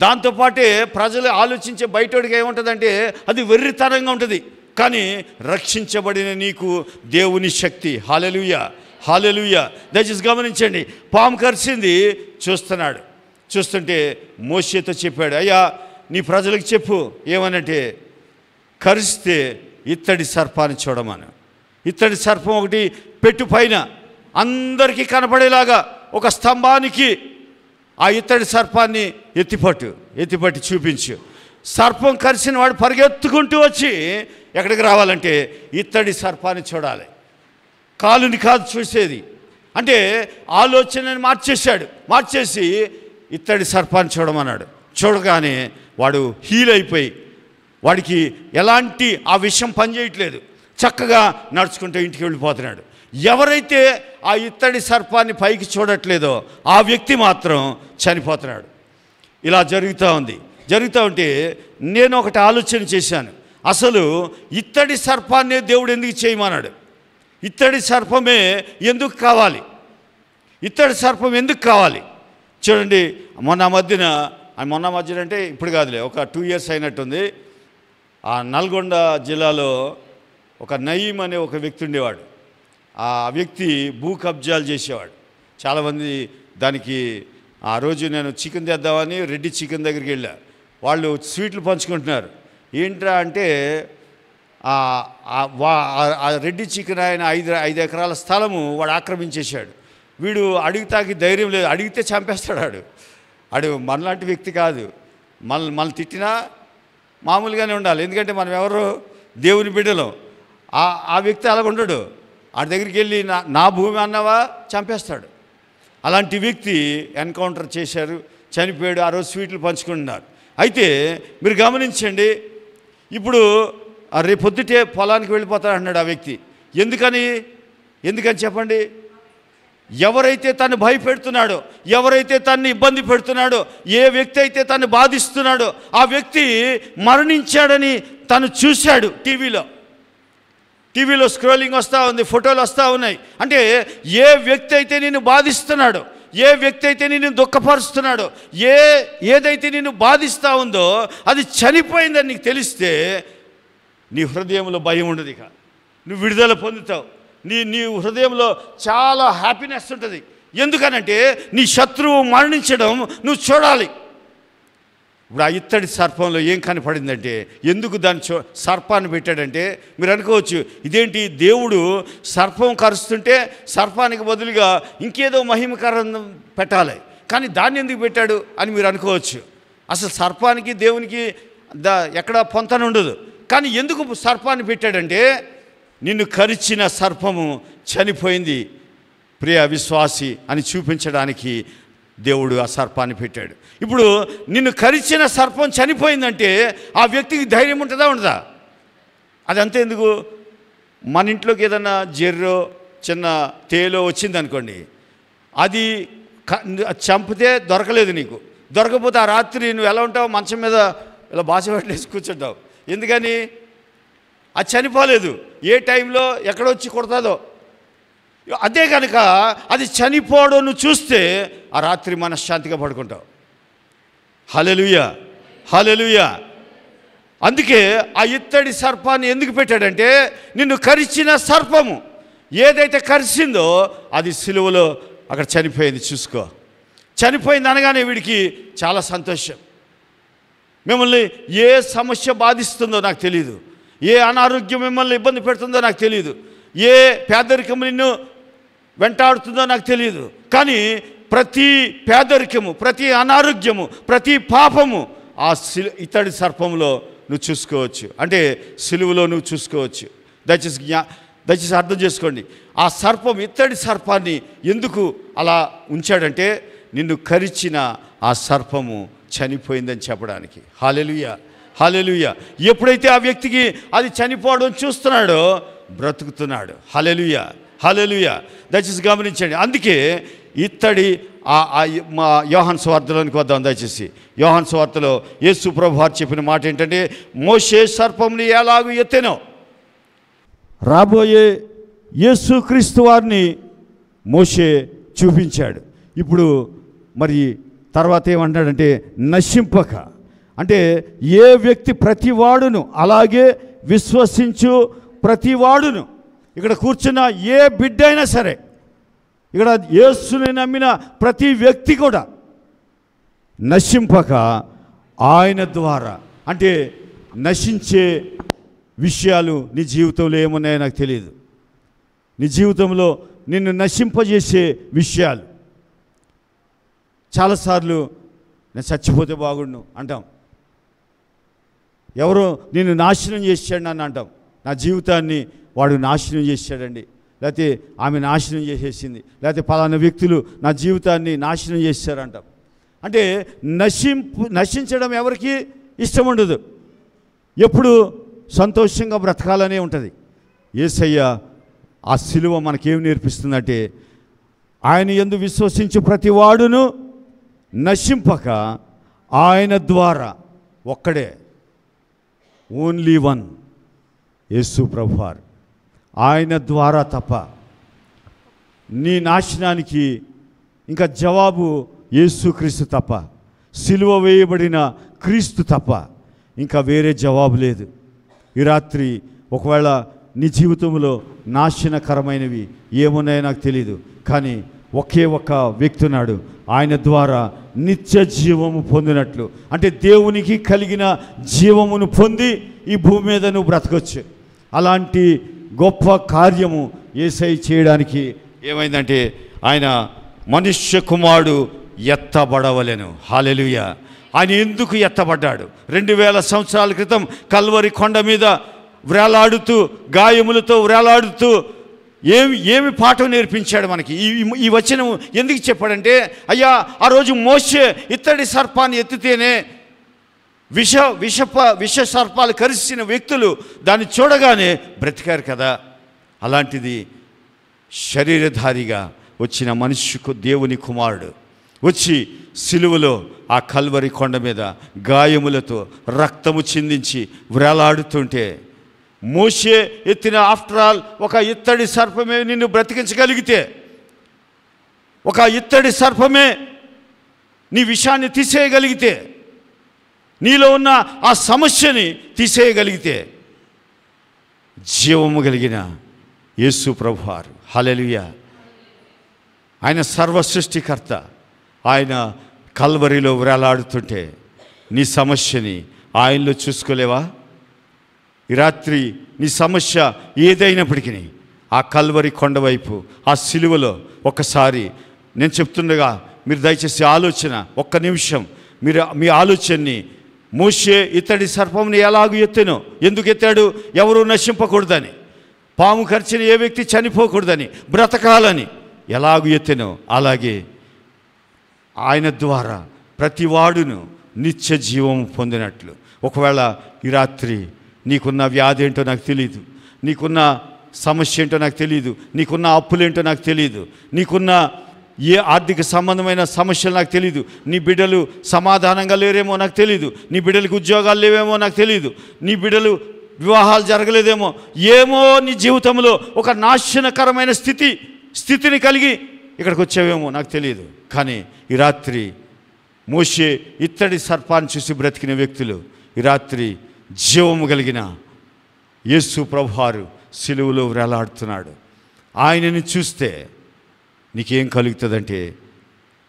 దాంతోపాటే ప్రజలు ఆలోచించే బయటోడికి ఏముంటుందంటే అది వెర్రితనంగా ఉంటుంది. కానీ రక్షించబడిన నీకు దేవుని శక్తి. హల్లెలూయా, హల్లెలూయా. దయచేసి గమనించండి, పాము కరిచింది, చూస్తుంటే మోషేతో చెప్పాడు, అయ్యా నీ ప్రజలకు చెప్పు ఏమనంటే, కరిస్తే ఇత్తడి సర్పాన్ని చూడమను. ఇత్తడి సర్పం ఒకటి పెట్టు, పైన అందరికీ కనపడేలాగా ఒక స్తంభానికి ఆ ఇత్తడి సర్పాన్ని ఎత్తిపట్టి చూపించు. సర్పం కరిసిన వాడు పరిగెత్తుకుంటూ వచ్చి ఎక్కడికి రావాలంటే ఇత్తడి సర్పాన్ని చూడాలి, కాలుని కాదు చూసేది. అంటే ఆలోచనని మార్చేసి ఇత్తడి సర్పాన్ని చూడమన్నాడు. చూడగానే వాడు హీల్ అయిపోయి, వాడికి ఎలాంటి ఆ విషయం పనిచేయట్లేదు, చక్కగా నడుచుకుంటూ ఇంటికి వెళ్ళిపోతున్నాడు. ఎవరైతే ఆ ఇత్తడి సర్పాన్ని పైకి చూడట్లేదో ఆ వ్యక్తి మాత్రం చనిపోతున్నాడు. ఇలా జరుగుతూ ఉంటే నేను ఒకటి ఆలోచన చేశాను, అసలు ఇత్తడి సర్పాన్ని దేవుడు ఎందుకు చేయమన్నాడు? ఇత్తడి సర్పమే ఎందుకు కావాలి? ఇత్తడి సర్పం ఎందుకు కావాలి? చూడండి, మొన్న మధ్యన అంటే ఇప్పుడు కాదులే, ఒక 2 years అయినట్టుంది. ఆ నల్గొండ జిల్లాలో ఒక నయీం అనే ఒక వ్యక్తి ఉండేవాడు. ఆ వ్యక్తి భూ కబ్జాలు చేసేవాడు. చాలామంది దానికి ఆ రోజు నేను చికెన్ తెద్దామని రెడ్డి చికెన్ దగ్గరికి వెళ్ళా. వాళ్ళు స్వీట్లు పంచుకుంటున్నారు. ఏంట్రా అంటే ఆ రెడ్డి చికెన్ ఆయన 5 ఎకరాల స్థలము వాడు ఆక్రమించేశాడు. వీడు అడిగితాకి ధైర్యం లేదు, అడిగితే చంపేస్తాడు. ఆడు మనలాంటి వ్యక్తి కాదు. మనల్ని తిట్టినా మామూలుగానే ఉండాలి, ఎందుకంటే మనం ఎవరు దేవుని బిడ్డలం. ఆ వ్యక్తి అలాగ ఉండడు. ఆడి దగ్గరికి వెళ్ళి నా భూమి అన్నావా చంపేస్తాడు. అలాంటి వ్యక్తి ఎన్కౌంటర్ చేశారు, చనిపోయాడు. ఆ రోజు స్వీట్లు పంచుకుంటున్నారు. అయితే మీరు గమనించండి, ఇప్పుడు రేపు పొద్దుటే పొలానికి వెళ్ళిపోతాడు అన్నాడు ఆ వ్యక్తి. ఎందుకని చెప్పండి? ఎవరైతే తను భయపెడుతున్నాడో, ఎవరైతే తన్ని ఇబ్బంది పెడుతున్నాడో, ఏ వ్యక్తి అయితే తను బాధిస్తున్నాడో ఆ వ్యక్తి మరణించాడని తను చూశాడు. టీవీలో స్క్రోలింగ్ వస్తూ ఉంది, ఫోటోలు వస్తూ ఉన్నాయి. అంటే ఏ వ్యక్తి అయితే నిన్ను బాధిస్తున్నాడో, ఏ వ్యక్తి అయితే నిన్ను దుఃఖపరుస్తున్నాడో, ఏదైతే నిన్ను బాధిస్తూ ఉందో అది చనిపోయిందని నీకు తెలిస్తే నీ హృదయంలో భయం ఉండదు, ఇక నువ్వు విడుదల పొందుతావు. నీ హృదయంలో చాలా హ్యాపీనెస్ ఉంటుంది. ఎందుకనంటే నీ శత్రువు మరణించడం నువ్వు చూడాలి. ఇప్పుడు ఆ ఇత్తడి సర్పంలో ఏం కనపడిందంటే, ఎందుకు దాన్ని సర్పాన్ని పెట్టాడంటే, మీరు అనుకోవచ్చు ఇదేంటి దేవుడు సర్పం కరుస్తుంటే సర్పానికి బదులుగా ఇంకేదో మహిమకరం పెట్టాలి, కానీ దాన్ని ఎందుకు పెట్టాడు అని మీరు అనుకోవచ్చు. అసలు సర్పానికి దేవునికి ఎక్కడ పొంతన ఉండదు. కానీ ఎందుకు సర్పాన్ని పెట్టాడంటే, నిన్ను కరిచిన సర్పము చనిపోయింది ప్రియ విశ్వాసి అని చూపించడానికి దేవుడు ఆ సర్పాన్ని పెట్టాడు. ఇప్పుడు నిన్ను కరిచిన సర్పం చనిపోయిందంటే ఆ వ్యక్తికి ధైర్యం ఉంటుందా ఉండదా? అదంతా ఎందుకు? మన ఇంట్లోకి ఏదన్నా జెర్రో చిన్న తేలో వచ్చిందనుకోండి, అది చంపితే దొరకలేదు, నీకు దొరకపోతే ఆ రాత్రి నువ్వు ఎలా ఉంటావు? మంచం మీద ఇలా బాసపట్టేసి కూర్చుంటావు. ఎందుకని? అది చనిపోలేదు, ఏ టైంలో ఎక్కడొచ్చి కొడతాదో. అదే కనుక అది చనిపోవడం నువ్వు చూస్తే ఆ రాత్రి మనశ్శాంతిగా పడుకుంటావు. హల్లెలూయా, హల్లెలూయా. అందుకే ఆ ఇత్తడి సర్పాన్ని ఎందుకు పెట్టాడంటే, నిన్ను కరిచిన సర్పము ఏదైతే కరిచిందో అది సిలువలో అక్కడ చనిపోయింది. చూసుకో, చనిపోయింది అనగానే వీడికి చాలా సంతోషం. మిమ్మల్ని ఏ సమస్య బాధిస్తుందో నాకు తెలియదు, ఏ అనారోగ్యం మిమ్మల్ని ఇబ్బంది పెడుతుందో నాకు తెలియదు, ఏ పేదరికము నిన్ను వెంటాడుతుందో నాకు తెలియదు, కానీ ప్రతి పేదరికము, ప్రతి అనారోగ్యము, ప్రతి పాపము ఆ ఇత్తడి సర్పంలో నువ్వు చూసుకోవచ్చు. అంటే సిలువలో నువ్వు చూసుకోవచ్చు. దయచేసి అర్థం చేసుకోండి. ఆ సర్పం, ఇత్తడి సర్పాన్ని ఎందుకు అలా ఉంచాడంటే నిన్ను కరిచిన ఆ సర్పము చనిపోయిందని చెప్పడానికి. హల్లెలూయా, హల్లెలూయా. ఎప్పుడైతే ఆ వ్యక్తికి అది చనిపోవడం చూస్తున్నాడో బ్రతుకుతున్నాడు. హల్లెలూయా, హల్లెలూయా. దయచేసి గమనించండి. అందుకే ఇత్తడి మా యోహాను సువార్తలోనికి వద్దాం. దయచేసి యోహాను సువార్తలో యేసు ప్రభువు వారు చెప్పిన మాట ఏంటంటే, మోషే సర్పంని ఎలాగూ ఎత్తెనో. రాబోయే యేసుక్రీస్తు వారిని మోషే చూపించాడు. ఇప్పుడు మరి తర్వాత ఏమంటాడంటే నశింపక, అంటే ఏ వ్యక్తి ప్రతివాడును, అలాగే విశ్వసించు ప్రతివాడును, ఇక్కడ కూర్చున్న ఏ బిడ్డ అయినా సరే, ఇక్కడ యేసుని నమ్మిన ప్రతి వ్యక్తి కూడా నశింపక ఆయన ద్వారా, అంటే నశించే విషయాలు నీ జీవితంలో ఏమున్నాయో నాకు తెలియదు. నీ జీవితంలో నిన్ను నశింపజేసే విషయాలు చాలాసార్లు నేను చచ్చిపోతే బాగుండు అంటాం. ఎవరో నిన్ను నాశనం చేశాడు అని అంటాం. నా జీవితాన్ని వాడు నాశనం చేశాడండి, లేకపోతే ఆమె నాశనం చేసేసింది, లేకపోతే పలానా వ్యక్తులు నా జీవితాన్ని నాశనం చేశారంటాం. అంటే నశించడం ఎవరికి ఇష్టం ఉండదు. ఎప్పుడు సంతోషంగా బ్రతకాలనే ఉంటుంది. యేసయ్య ఆ సిలువ మనకేం నేర్పిస్తుందంటే, ఆయన యందు విశ్వసించు ప్రతి వాడును నశింపక ఆయన ద్వారా, ఒక్కడే, ఓన్లీ వన్, యేసు ప్రభువారు, ఆయన ద్వారా తప్ప నీ నాశనానికి ఇంకా జవాబు యేసుక్రీస్తు తప్ప, సిలువ వేయబడిన క్రీస్తు తప్ప ఇంకా వేరే జవాబు లేదు. ఈ రాత్రి ఒకవేళ నీ జీవితంలో నాశనకరమైనవి ఏమున్నాయో నాకు తెలియదు, కానీ ఒకే ఒక్క వ్యక్తి ఉన్నాడు, ఆయన ద్వారా నిత్య జీవము పొందినట్లు, అంటే దేవునికి కలిగిన జీవమును పొంది ఈ భూమి మీద నువ్వు బ్రతకొచ్చు. అలాంటి గొప్ప కార్యము యేసయ్య చేయడానికి ఏమైందంటే, ఆయన మనుష్య కుమారుడు ఎత్తబడవలెను. హల్లెలూయా. ఆయన ఎందుకు ఎత్తబడ్డాడు? 2000 సంవత్సరాల క్రితం కల్వరి కొండ మీద వ్రేలాడుతూ, గాయములతో వ్రేలాడుతూ ఏమి పాఠం నేర్పించాడు మనకి. ఈ వచనం ఎందుకు చెప్పాడంటే, అయ్యా ఆ రోజు మోషే ఇత్తడి సర్పాన్ని ఎత్తితేనే విష సర్పాలు కరిసిన వ్యక్తులు దాన్ని చూడగానే బ్రతికారు కదా. అలాంటిది శరీరధారిగా వచ్చిన మనుష్యుకు దేవుని కుమారుడు వచ్చి సిలువలో ఆ కల్వరి కొండ మీద గాయములతో రక్తము చిందించి వ్రేలాడుతుంటే, మోషే ఎత్తిన ఆఫ్టర్ ఆల్ ఒక ఇత్తడి సర్పమే నిన్ను బ్రతికించగలిగితే, ఒక ఇత్తడి సర్పమే నీ విషాన్ని తీసేయగలిగితే, నీలో ఉన్న ఆ సమస్యని తీసేయగలిగితే, జీవము కలిగిన యేసు ప్రభువారు, హల్లెలూయా, ఆయన సర్వ సృష్టికర్త, ఆయన కల్వరిలో వ్రేలాడుతుంటే నీ సమస్యని ఆయనలో చూసుకోలేవా? ఈ రాత్రి నీ సమస్య ఏదైనప్పటికీ ఆ కల్వరి కొండవైపు, ఆ సిలువలో ఒకసారి నేను చెప్తుండగా మీరు దయచేసి ఒక్క నిమిషం మీ ఆలోచనని, మోషే ఇత్తడి సర్పంని ఎలాగూ ఎత్తెనో, ఎందుకు ఎత్తాడు? ఎవరు నశింపకూడదని, పాము కరిచిన ఏ వ్యక్తి చనిపోకూడదని, బ్రతకాలని ఎలాగూ ఎత్తెనో, అలాగే ఆయన ద్వారా ప్రతివాడును నిత్య జీవం పొందినట్లు. ఒకవేళ ఈ రాత్రి నీకున్న వ్యాధి ఏంటో నాకు తెలియదు, నీకున్న సమస్య ఏంటో నాకు తెలియదు, నీకున్న అప్పులేంటో నాకు తెలియదు, నీకున్న ఏ ఆర్థిక సంబంధమైన సమస్యలు నాకు తెలియదు, నీ బిడ్డలు సమాధానంగా లేరేమో నాకు తెలియదు, నీ బిడ్డలకు ఉద్యోగాలు లేవేమో నాకు తెలియదు, నీ బిడ్డలు వివాహాలు జరగలేదేమో, ఏమో నీ జీవితంలో ఒక నాశనకరమైన స్థితిని కలిగి ఇక్కడికి వచ్చావేమో నాకు తెలియదు. కానీ ఈ రాత్రి మోషే ఇత్తడి సర్పాన్ని చూసి బ్రతికిన వ్యక్తులు ఈ రాత్రి జీవము కలిగిన యేసు ప్రభువారు సిలువలో వ్రేలాడుతున్నాడు. ఆయనని చూస్తే నీకేం కలుగుతుందంటే,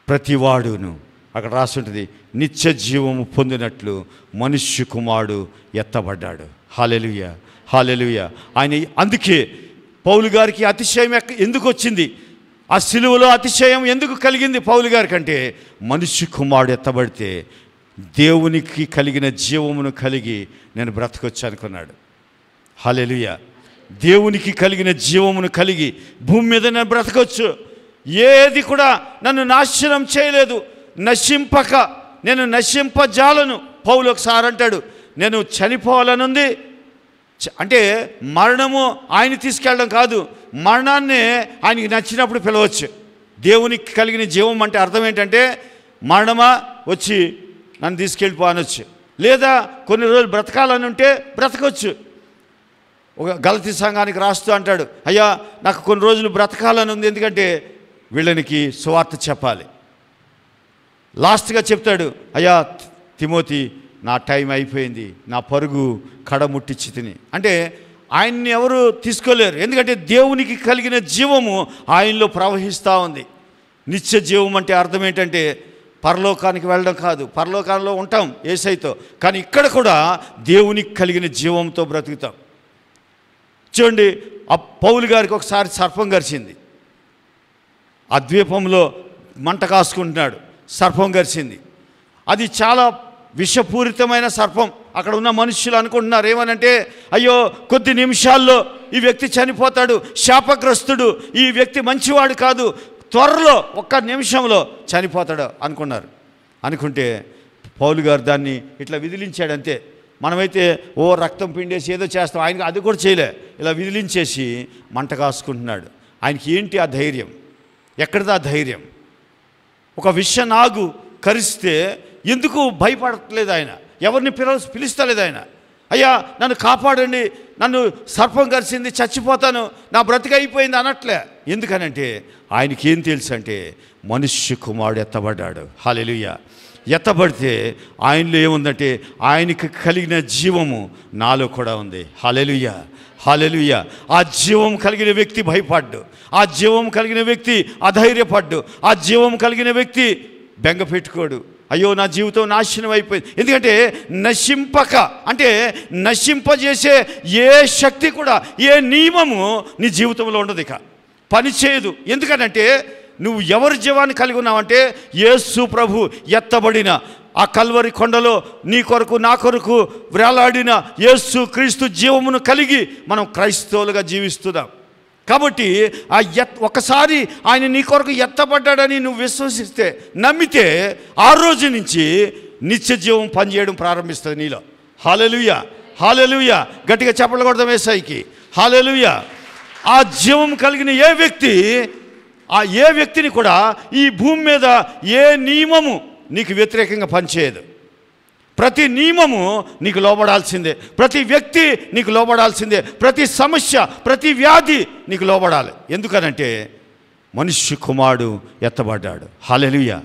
ప్రతివాడును, అక్కడ రాసుంటుంది, నిత్య జీవము పొందినట్లు మనుష్య కుమారుడు ఎత్తబడ్డాడు. హల్లెలూయా, హల్లెలూయా. ఆయన అందుకే పౌలు గారికి అతిశయం ఎందుకు వచ్చింది? ఆ సిలువలో అతిశయం ఎందుకు కలిగింది పౌలు గారికి అంటే, మనిషి కుమారుడు ఎత్తబడితే దేవునికి కలిగిన జీవమును కలిగి నేను బ్రతకొచ్చు అనుకున్నాడు. హల్లెలూయా. దేవునికి కలిగిన జీవమును కలిగి భూమి మీద నేను బ్రతకొచ్చు. ఏది కూడా నన్ను నాశనం చేయలేదు. నేను నశింపజాలను. పౌలు ఒకసారి అంటాడు, నేను చనిపోవాలనుంది. అంటే మరణము ఆయన తీసుకెళ్ళడం కాదు, మరణాన్నే ఆయనకి నచ్చినప్పుడు పిలవచ్చు. దేవునికి కలిగిన జీవం అంటే అర్థం ఏంటంటే, మరణమా వచ్చి నన్ను తీసుకెళ్ళిపో అనొచ్చు, లేదా కొన్ని రోజులు బ్రతకాలని ఉంటే బ్రతకొచ్చు. ఒక గలతీ సంఘానికి రాస్తూ అంటాడు, అయ్యా నాకు కొన్ని రోజులు బ్రతకాలని ఉంది, ఎందుకంటే వీళ్ళనికి సువార్త చెప్పాలి. లాస్ట్గా చెప్తాడు, అయ్యా తిమోతి నా టైం అయిపోయింది, నా పరుగు కడముట్టించి తిని. అంటే ఆయన్ని ఎవరు తీసుకోలేరు, ఎందుకంటే దేవునికి కలిగిన జీవము ఆయనలో ప్రవహిస్తూ ఉంది. నిత్య జీవం అంటే అర్థం ఏంటంటే పరలోకానికి వెళ్ళడం కాదు, పరలోకంలో ఉంటాం యేసయ్యతో, కానీ ఇక్కడ కూడా దేవునికి కలిగిన జీవంతో బ్రతుకుతాం. చూడండి, ఆ పౌలు గారికి ఒకసారి సర్పం గరిచింది. ఆ ద్వీపంలో మంట కాసుకుంటున్నాడు, సర్పం గరిచింది. అది చాలా విషపూరితమైన సర్పం. అక్కడ ఉన్న మనుషులు అనుకుంటున్నారు ఏమనంటే, అయ్యో కొద్ది నిమిషాల్లో ఈ వ్యక్తి చనిపోతాడు, శాపగ్రస్తుడు, ఈ వ్యక్తి మంచివాడు కాదు, త్వరలో ఒక్క నిమిషంలో చనిపోతాడు అనుకున్నారు. అనుకుంటే పౌలు గారు దాన్ని ఇట్లా విదిలించాడంతే. మనమైతే రక్తం పిండేసి ఏదో చేస్తాం, ఆయనకి అది కూడా చేయలే, ఇలా విదిలించేసి మంట కాసుకుంటున్నాడు. ఆయనకి ఏంటి ఆ ధైర్యం? ఎక్కడిది ఆ ధైర్యం? ఒక విషనాగు కరిస్తే ఎందుకు భయపడట్లేదు ఆయన? ఎవరిని పిలుస్తలేదు ఆయన. అయ్యా నన్ను కాపాడండి, నన్ను సర్పం కరిచింది, చచ్చిపోతాను, నా బ్రతికైపోయింది అనట్లే. ఎందుకనంటే ఆయనకి ఏం తెలుసు అంటే, మనుష్య కుమారుడు ఎత్తబడ్డాడు. హల్లెలూయా. ఎత్తబడితే ఆయనలో ఏముందంటే, ఆయనకి కలిగిన జీవము నాలో కూడా ఉంది. హల్లెలూయా, హల్లెలూయా. ఆ జీవం కలిగిన వ్యక్తి భయపడ్డు, ఆ జీవం కలిగిన వ్యక్తి అధైర్యపడ్డు, ఆ జీవం కలిగిన వ్యక్తి బెంగ పెట్టుకోడు, అయ్యో నా జీవితం నాశనం అయిపోయింది. ఎందుకంటే నశింపజేసే ఏ శక్తి కూడా, ఏ నియమము నీ జీవితంలో ఉండదు, ఇక పనిచేయదు. ఎందుకనంటే నువ్వు ఎవరి జీవాన్ని కలిగి ఉన్నావంటే, యేసు ప్రభు ఎత్తబడిన ఆ కల్వరి కొండలో నీ కొరకు నా కొరకు వేలాడిన యేసు క్రీస్తు జీవమును కలిగి మనం క్రైస్తవులుగా జీవిస్తున్నాం. కాబట్టి ఒకసారి ఆయన నీ కొరకు ఎత్తబడ్డాడని నువ్వు విశ్వసిస్తే, నమ్మితే, ఆ రోజు నుంచి నిత్య జీవం పనిచేయడం ప్రారంభిస్తుంది నీలో. హల్లెలూయా, హల్లెలూయా. గట్టిగా చప్పట్లు కొడదాం యేసయ్యకి. హల్లెలూయా. ఆ జీవం కలిగిన ఏ వ్యక్తిని కూడా ఈ భూమి మీద ఏ నియమము నీకు వ్యతిరేకంగా పనిచేయదు. ప్రతి నియమము నీకు లోబడాల్సిందే, ప్రతి వ్యక్తి నీకు లోబడాల్సిందే, ప్రతి సమస్య, ప్రతి వ్యాధి నీకు లోబడాలి. ఎందుకనంటే మనుష్య కుమారుడు ఎత్తబడ్డాడు. హల్లెలూయా.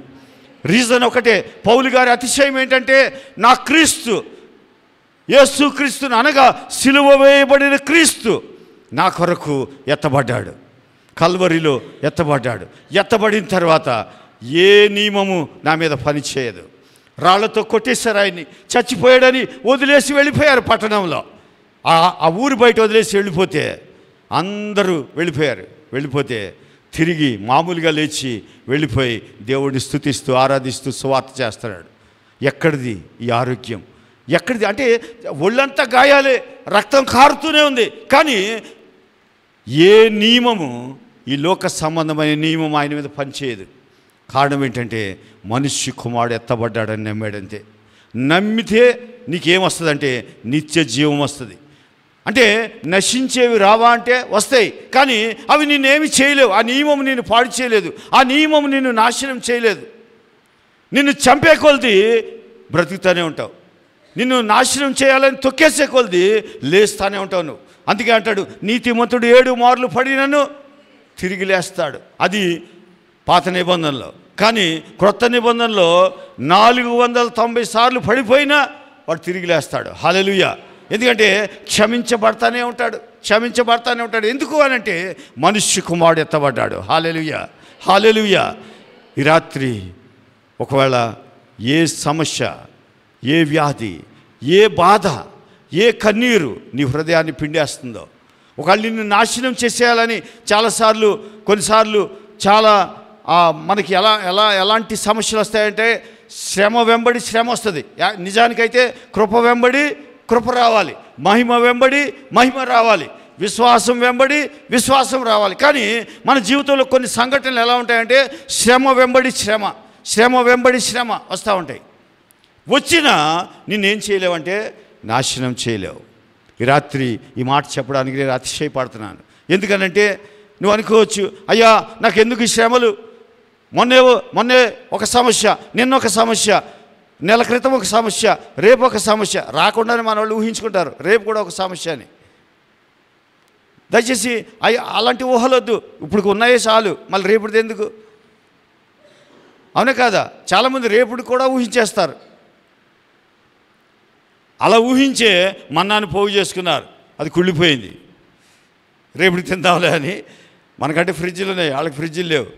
రీజన్ ఒకటే, పౌలు గారి అతిశయం ఏంటంటే, నా క్రీస్తు, యేసు క్రీస్తును అనగా సిలువ వేయబడిన క్రీస్తు నా కొరకు ఎత్తబడ్డాడు, కల్వరిలో ఎత్తబడ్డాడు. ఎత్తబడిన తర్వాత ఏ నియమము నా మీద పనిచేయదు. రాళ్లతో కొట్టేశారు ఆయన్ని, చచ్చిపోయాడని వదిలేసి వెళ్ళిపోయారు పట్టణంలో. ఆ ఊరు బయట వదిలేసి వెళ్ళిపోతే అందరూ వెళ్ళిపోతే తిరిగి మామూలుగా లేచి వెళ్ళిపోయి దేవుడిని స్తుతిస్తూ ఆరాధిస్తూ సువార్త చేస్తున్నాడు. ఎక్కడిది ఈ ఆరోగ్యం? ఎక్కడిది అంటే ఒళ్ళంతా గాయాలే, రక్తం కారుతూనే ఉంది, కానీ ఏ నియమము, ఈ లోక సంబంధమైన నియమం ఆయన మీద పనిచేయదు. కారణం ఏంటంటే మనుష్య కుమారుడు ఎత్తబడ్డాడని నమ్మాడంతే. నమ్మితే నీకేమొస్తుందంటే నిత్య జీవం వస్తుంది. అంటే నశించేవి రావా అంటే వస్తాయి, కానీ అవి నిన్నేమి చేయలేవు. ఆ నియమం నిన్ను పాడు చేయలేదు, ఆ నియమం నిన్ను నాశనం చేయలేదు. నిన్ను చంపే కొలది బ్రతుకుతూనే ఉంటావు, నిన్ను నాశనం చేయాలని తొక్కేసే కొలది లేస్తానే ఉంటావు నువ్వు. అందుకే అంటాడు, నీతిమంతుడు 7 మార్లు పడినను తిరిగి లేస్తాడు. అది పాత నిబంధనలో. కానీ క్రొత్త నిబంధనలో 490 సార్లు పడిపోయినా వాడు తిరిగి లేస్తాడు. హల్లెలూయా. ఎందుకంటే క్షమించబడతానే ఉంటాడు. ఎందుకు అనంటే మనుష్య కుమారుడు ఎత్తబడ్డాడు. హల్లెలూయా, హల్లెలూయా. ఈ రాత్రి ఒకవేళ ఏ సమస్య, ఏ వ్యాధి, ఏ బాధ, ఏ కన్నీరు నీ హృదయాన్ని పిండేస్తుందో, ఒకళ్ళు నిన్ను నాశనం చేసేయాలని కొన్నిసార్లు చాలా మనకి ఎలాంటి సమస్యలు వస్తాయంటే శ్రమ వెంబడి శ్రమ వస్తుంది. నిజానికైతే కృప వెంబడి కృప రావాలి, మహిమ వెంబడి మహిమ రావాలి, విశ్వాసం వెంబడి విశ్వాసం రావాలి. కానీ మన జీవితంలో కొన్ని సంఘటనలు ఎలా ఉంటాయంటే శ్రమ వెంబడి శ్రమ, శ్రమ వెంబడి శ్రమ వస్తూ ఉంటాయి. వచ్చినా నిన్నేం చేయలేవంటే నాశనం చేయలేవు. ఈ రాత్రి ఈ మాట చెప్పడానికి నేను అతిశయపడుతున్నాను. ఎందుకనంటే నువ్వు అనుకోవచ్చు, అయ్యా నాకెందుకు ఈ శ్రమలు, మొన్నే ఒక సమస్య, నిన్న ఒక సమస్య, నెల క్రితం ఒక సమస్య, రేపు ఒక సమస్య. రాకుండానే మన వాళ్ళు ఊహించుకుంటారు రేపు కూడా ఒక సమస్య అని. దయచేసి అలాంటి ఊహలొద్దు. ఇప్పుడు ఉన్నాయే చాలు, మళ్ళీ రేపుడిది ఎందుకు? అవునే కాదా? చాలామంది రేపుడు కూడా ఊహించేస్తారు. అలా ఊహించే మన్నాన్ని పోగు చేసుకున్నారు, అది కుళ్ళిపోయింది, రేపుడికి తిందాంలే అని. మనకంటే ఫ్రిడ్జ్లు ఉన్నాయి, వాళ్ళకి ఫ్రిడ్జ్లు లేవు.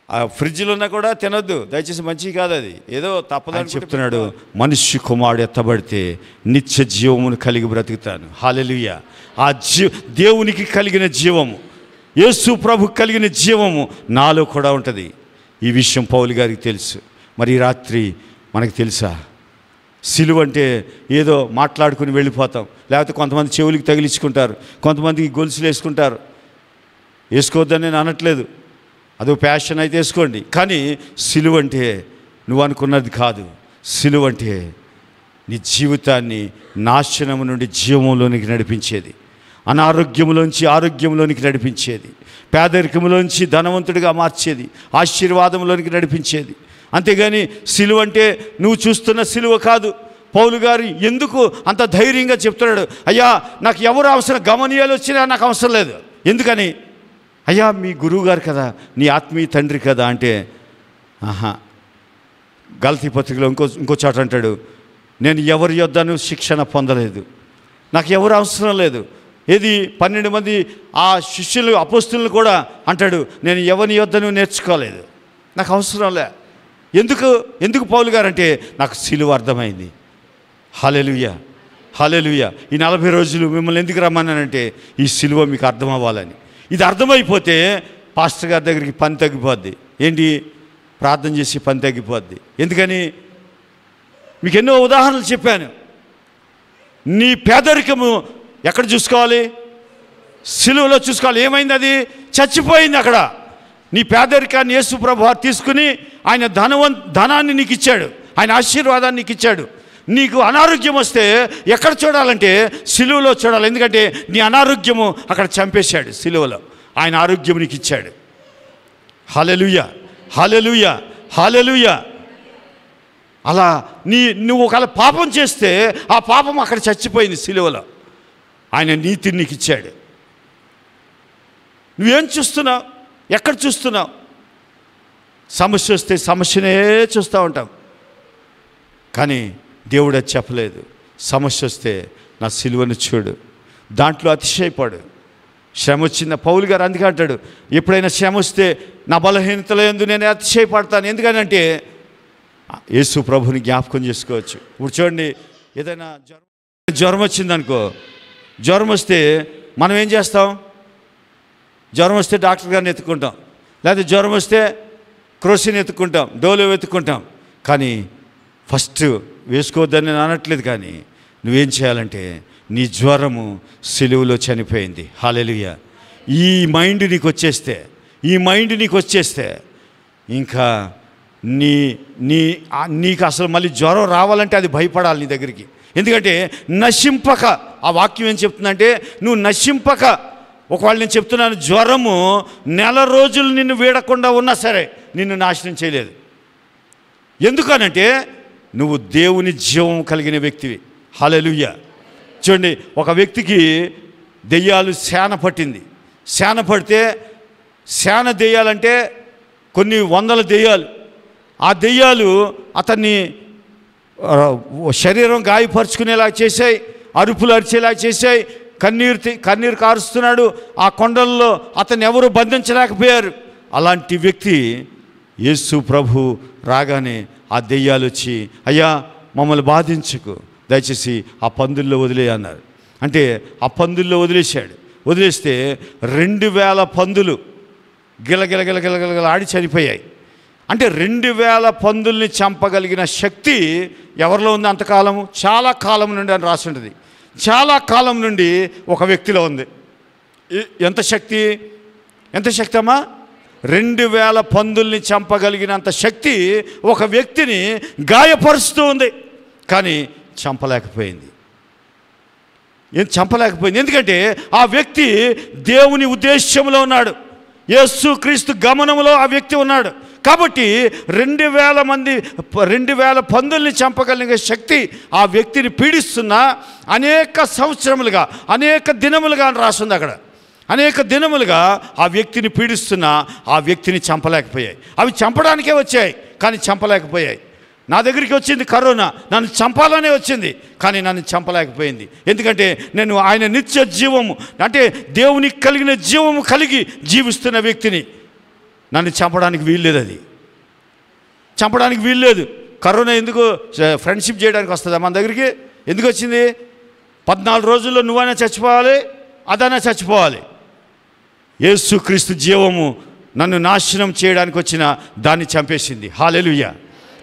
ఆ ఫ్రిడ్జ్లు ఉన్నా కూడా తినొద్దు, దయచేసి మంచిది కాదు అది, ఏదో తప్పదని చెప్తున్నాడు. మనుష్య కుమారుడు ఎత్తబడితే నిత్య జీవమును కలిగి బ్రతుకుతాను. హల్లెలూయా. ఆ దేవునికి కలిగిన జీవము, యేసు ప్రభుకు కలిగిన జీవము నాలో కూడా ఉంటుంది. ఈ విషయం పౌలు గారికి తెలుసు. మరి ఈ రాత్రి మనకు తెలుసా? సిలువ అంటే ఏదో మాట్లాడుకుని వెళ్ళిపోతాం, లేకపోతే కొంతమంది చెవులకి తగిలించుకుంటారు, కొంతమందికి గొలుసులు వేసుకుంటారు. వేసుకోవద్దని నేను అనట్లేదు, అదో ప్యాషన్ అయితే వేసుకోండి. కానీ సిలువ అంటే నువ్వు అనుకున్నది కాదు. సిలువ అంటే నీ జీవితాన్ని నాశనం నుండి జీవంలోనికి నడిపించేది, అనారోగ్యంలోంచి ఆరోగ్యంలోనికి నడిపించేది, పేదరికంలోంచి ధనవంతుడిగా మార్చేది, ఆశీర్వాదంలోనికి నడిపించేది. అంతేగాని సిలువ అంటే నువ్వు చూస్తున్న సిలువ కాదు. పౌలు గారు ఎందుకు అంత ధైర్యంగా చెప్తున్నాడు, అయ్యా నాకు ఎవరు అవసరం, గమనీయాలు వచ్చినా నాకు అవసరం లేదు. ఎందుకని? అయ్యా మీ గురువు గారు కదా, నీ ఆత్మీయ తండ్రి కదా అంటే, గలతీ పత్రికలో ఇంకో చోట అంటాడు, నేను ఎవరి యొద్దను శిక్షణ పొందలేదు, నాకు ఎవరు అవసరం లేదు. ఏది 12 మంది ఆ శిష్యులు అపోస్తులను కూడా అంటాడు, నేను ఎవరి యొద్దను నేర్చుకోలేదు, నాకు అవసరం లే. ఎందుకు పౌలు గారు అంటే నాకు సిలువ అర్థమైంది. హల్లెలూయా, హల్లెలూయా. ఈ 40 రోజులు మిమ్మల్ని ఎందుకు రమ్మన్నానంటే ఈ సిలువ మీకు అర్థం అవ్వాలని. ఇది అర్థమైపోతే పాస్టర్ గారి దగ్గరికి పని తగ్గిపోద్ది. ఏంటి? ప్రార్థన చేసి పని తగ్గిపోద్ది. ఎందుకని? మీకు ఎన్నో ఉదాహరణలు చెప్పాను. నీ పేదరికము ఎక్కడ చూసుకోవాలి? సిలువలో చూసుకోవాలి. ఏమైంది? అది చచ్చిపోయింది అక్కడ. నీ పేదరికాన్ని యేసు ప్రభువు తీసుకుని ఆయన ధనాన్ని నీకు ఇచ్చాడు, ఆయన ఆశీర్వాదాన్ని నీకు ఇచ్చాడు. నీకు అనారోగ్యం వస్తే ఎక్కడ చూడాలంటే సిలువలో చూడాలి. ఎందుకంటే నీ అనారోగ్యము అక్కడ చంపేశాడు సిలువలో, ఆయన ఆరోగ్యం నీకు ఇచ్చాడు. హల్లెలూయా, హల్లెలూయా, హల్లెలూయా. అలా నువ్వు ఒకవేళ పాపం చేస్తే ఆ పాపం అక్కడ చచ్చిపోయింది సిలువలో, ఆయన నీతిని నీకు ఇచ్చాడు. నువ్వేం చూస్తున్నావు? ఎక్కడ చూస్తున్నావు? సమస్య వస్తే సమస్యనే చూస్తూ ఉంటాం. కానీ దేవుడు అది చెప్పలేదు. సమస్య వస్తే నా సిలువను చూడు, దాంట్లో అతిశయపడు. శ్రమ వచ్చింది పౌలు గారు అందుకే అంటాడు, ఎప్పుడైనా శ్రమ వస్తే నా బలహీనతలో ఎందు నేను అతిశయపడతాను. ఎందుకనంటే యేసు ప్రభుని జ్ఞాపకం చేసుకోవచ్చు. ఇప్పుడు చూడండి, ఏదైనా జ్వరం వచ్చిందనుకో, జ్వరం వస్తే మనం ఏం చేస్తాం? జ్వరం వస్తే డాక్టర్ గారిని ఎత్తుకుంటాం, లేకపోతే జ్వరం వస్తే క్రోసిన్ ఎత్తుకుంటాం, డోలో ఎత్తుకుంటాం. కానీ ఫస్ట్ వేసుకోవద్దని నేను అనట్లేదు, కానీ నువ్వేం చేయాలంటే నీ జ్వరము సిలువలో చనిపోయింది. హల్లెలూయా. ఈ మైండ్ నీకు వచ్చేస్తే ఇంకా నీకు అసలు మళ్ళీ జ్వరం రావాలంటే అది భయపడాలి నీ దగ్గరికి. ఎందుకంటే నశింపక, ఆ వాక్యం ఏం చెప్తుందంటే నువ్వు నశింపక, ఒకవేళ నేను చెప్తున్నాను జ్వరము నెల రోజులు నిన్ను వీడకుండా ఉన్నా సరే నిన్ను నాశనం చేయలేదు. ఎందుకనంటే నువ్వు దేవుని జీవం కలిగిన వ్యక్తివి. హల్లెలూయా. చూడండి, ఒక వ్యక్తికి దెయ్యాలు శాన పట్టింది. శాన పడితే శాన దెయ్యాలంటే కొన్ని వందల దెయ్యాలు. ఆ దెయ్యాలు అతన్ని శరీరం గాయపరుచుకునేలా చేశాయి, అరుపులు అరిచేలా చేశాయి, కన్నీరు కారుస్తున్నాడు. ఆ కొండల్లో అతన్ని ఎవరు బంధించలేకపోయారు. అలాంటి వ్యక్తి యేసు ప్రభు రాగానే ఆ దెయ్యాలు వచ్చి, అయ్యా మమ్మల్ని బాధించకు, దయచేసి ఆ పందుల్లో వదిలే అన్నారు. అంటే ఆ పందుల్లో వదిలేస్తే 2000 పందులు గిలగిల ఆడి చనిపోయాయి. అంటే 2000 పందుల్ని చంపగలిగిన శక్తి ఎవరిలో ఉంది అంతకాలము? చాలా కాలం నుండి అని రాసి ఉంటుంది. చాలా కాలం నుండి ఒక వ్యక్తిలో ఉంది. ఎంత శక్తి అమ్మా? 2000 పందుల్ని చంపగలిగినంత శక్తి ఒక వ్యక్తిని గాయపరుస్తూ ఉంది. కానీ చంపలేకపోయింది. ఎందుకంటే ఆ వ్యక్తి దేవుని ఉద్దేశ్యంలో ఉన్నాడు, యేసుక్రీస్తు గమనంలో ఆ వ్యక్తి ఉన్నాడు. కాబట్టి 2000 పందుల్ని చంపగలిగే శక్తి ఆ వ్యక్తిని పీడిస్తున్న అనేక సంవత్సరములుగా, అనేక దినములుగా అని రాస్తుంది అక్కడ. అనేక దినములుగా ఆ వ్యక్తిని పీడిస్తున్న ఆ వ్యక్తిని చంపలేకపోయాయి. అవి చంపడానికే వచ్చాయి కానీ చంపలేకపోయాయి. నా దగ్గరికి వచ్చింది కరోనా, నన్ను చంపాలనే వచ్చింది కానీ నన్ను చంపలేకపోయింది. ఎందుకంటే నేను ఆయన నిత్య జీవము, అంటే దేవునికి కలిగిన జీవము కలిగి జీవిస్తున్న వ్యక్తిని. నన్ను చంపడానికి వీల్లేదు, అది చంపడానికి వీల్లేదు. కరోనా ఎందుకు ఫ్రెండ్షిప్ చేయడానికి వస్తుందా మన దగ్గరికి? ఎందుకు వచ్చింది? 14 రోజుల్లో నువ్వైనా చచ్చిపోవాలి, అదైనా చచ్చిపోవాలి. యేసుక్రీస్తు జీవము నన్ను నాశనం చేయడానికి వచ్చిన దాన్ని చంపేసింది. హల్లెలూయా,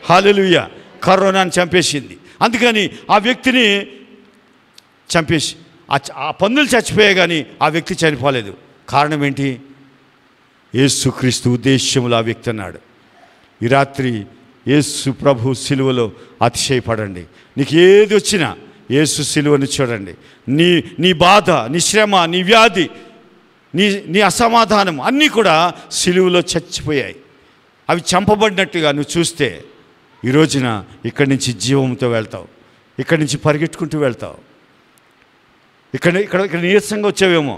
హల్లెలూయా. కరోనాని చంపేసింది. అందుకని ఆ వ్యక్తిని చంపేసి ఆ పందులు చచ్చిపోయాయి కానీ ఆ వ్యక్తి చనిపోలేదు. కారణం ఏంటి? యేసుక్రీస్తు ఉద్దేశ్యములో ఆ వ్యక్తి అన్నాడు. ఈ రాత్రి యేసు ప్రభు సిలువలో అతిశయపడండి. నీకు ఏది వచ్చినా యేసు సిలువని చూడండి. నీ బాధ, నీ శ్రమ, నీ వ్యాధి, నీ అసమాధానం అన్నీ కూడా సిలువలో చచ్చిపోయాయి. అవి చంపబడినట్టుగా నువ్వు చూస్తే ఈ రోజున ఇక్కడి నుంచి జీవంతో వెళ్తావు, ఇక్కడి నుంచి పరిగెట్టుకుంటూ వెళ్తావు. ఇక్కడ నీరసంగా వచ్చావేమో,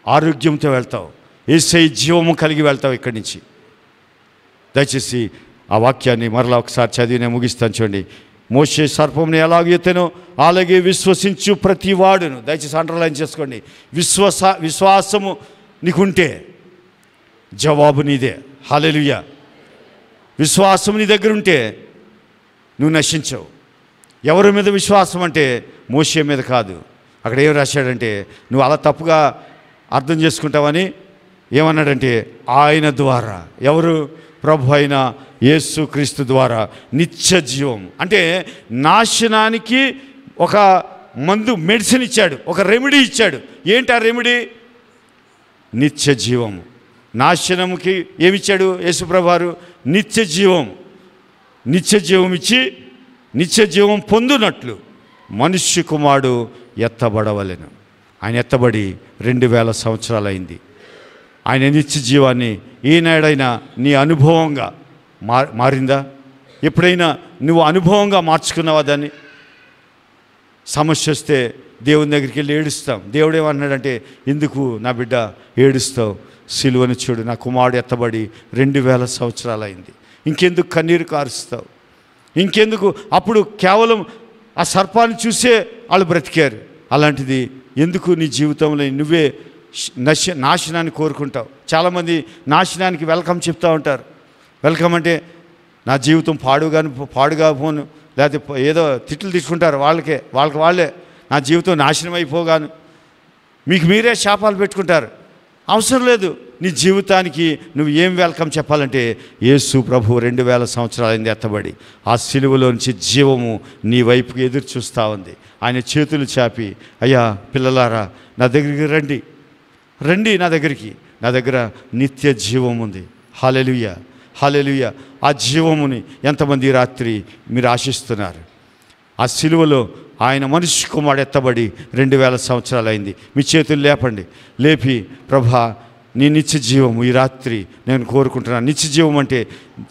ఆరోగ్యంతో వెళ్తావు. యేసయ్య జీవము కలిగి వెళ్తావు ఇక్కడి నుంచి. దయచేసి ఆ వాక్యాన్ని మరలా ఒకసారి చదివి నేను ముగిస్తాను. చూడండి, మోషే సర్పంని ఎలాగ ఎత్తెనో అలాగే విశ్వసించు ప్రతి వాడును. దయచేసి అండర్లైన్ చేసుకోండి. విశ్వాసము నీకుంటే జవాబు నీదే. హల్లెలూయా. విశ్వాసం నీ దగ్గర ఉంటే నువ్వు నశించవు. ఎవరి మీద విశ్వాసం అంటే మోషే మీద కాదు. అక్కడ ఏం రాశాడంటే, నువ్వు అలా తప్పుగా అర్థం చేసుకుంటావని ఏమన్నాడంటే, ఆయన ద్వారా, ఎవరు? ప్రభు అయిన యేసుక్రీస్తు ద్వారా నిత్య జీవం. అంటే నాశనానికి ఒక మందు, మెడిసిన్ ఇచ్చాడు, ఒక రెమెడీ ఇచ్చాడు. ఏంటి ఆ రెమెడీ? నిత్య జీవం. నాశనముకి ఏమిచ్చాడు యేసుప్రభు వారు? నిత్య జీవం. నిత్య జీవం ఇచ్చి నిత్య జీవం పొందునట్లు మనుష్య కుమారుడు ఎత్తబడవలెను. ఆయన ఎత్తబడి 2000 సంవత్సరాలైంది. ఆయన నిత్య జీవాన్ని ఈనాడైనా నీ అనుభవంగా మారిందా? ఎప్పుడైనా నువ్వు అనుభవంగా మార్చుకున్నావా దాన్ని? సమస్య వస్తే దేవుని దగ్గరికి వెళ్ళి ఏడుస్తాం. దేవుడు ఏమన్నాడంటే, ఎందుకు నా బిడ్డ ఏడుస్తావు? సిలువను చూడు, నా కుమారుడు ఎత్తబడి 2000 సంవత్సరాలైంది. ఇంకెందుకు కన్నీరు కారుస్తావు? ఇంకెందుకు? అప్పుడు కేవలం ఆ సర్పాన్ని చూసే వాళ్ళు బ్రతికారు. అలాంటిది ఎందుకు నీ జీవితంలో నువ్వే నాశనాన్ని కోరుకుంటావు? చాలామంది నాశనానికి వెల్కమ్ చెప్తూ ఉంటారు. వెల్కమ్ అంటే నా జీవితం పాడుగా పోను, లేకపోతే ఏదో తిట్లు తీసుకుంటారు వాళ్ళే నా జీవితం నాశనం అయిపోగాను. మీకు మీరే శాపాలు పెట్టుకుంటారు. అవసరం లేదు. నీ జీవితానికి నువ్వు ఏం వెల్కమ్ చెప్పాలంటే, యేసు ప్రభు 2000 సంవత్సరాలైంది ఎత్తబడి ఆ సిలువలో నుంచి జీవము నీ వైపుకి ఎదురు చూస్తూ ఉంది. ఆయన చేతులు చాపి, అయ్యా పిల్లలారా నా దగ్గరికి రండి నా దగ్గర నిత్య జీవం ఉంది. హల్లెలూయా, హల్లెలూయా. ఆ జీవముని ఎంతమంది రాత్రి మీరు ఆశిస్తున్నారు? ఆ సిలువలో ఆయన మనిషి కుమారుడు ఎత్తబడి 2000 సంవత్సరాలైంది. మీ చేతులు లేపి, ప్రభా నీ నిత్య జీవము ఈ రాత్రి నేను కోరుకుంటున్నాను. నిత్య జీవం అంటే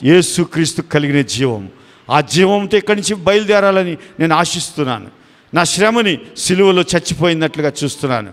యేసుక్రీస్తు కలిగిన జీవం. ఆ జీవంతో ఇక్కడి నుంచి బయలుదేరాలని నేను ఆశిస్తున్నాను. నా శ్రమని సిలువలో చచ్చిపోయినట్లుగా చూస్తున్నాను.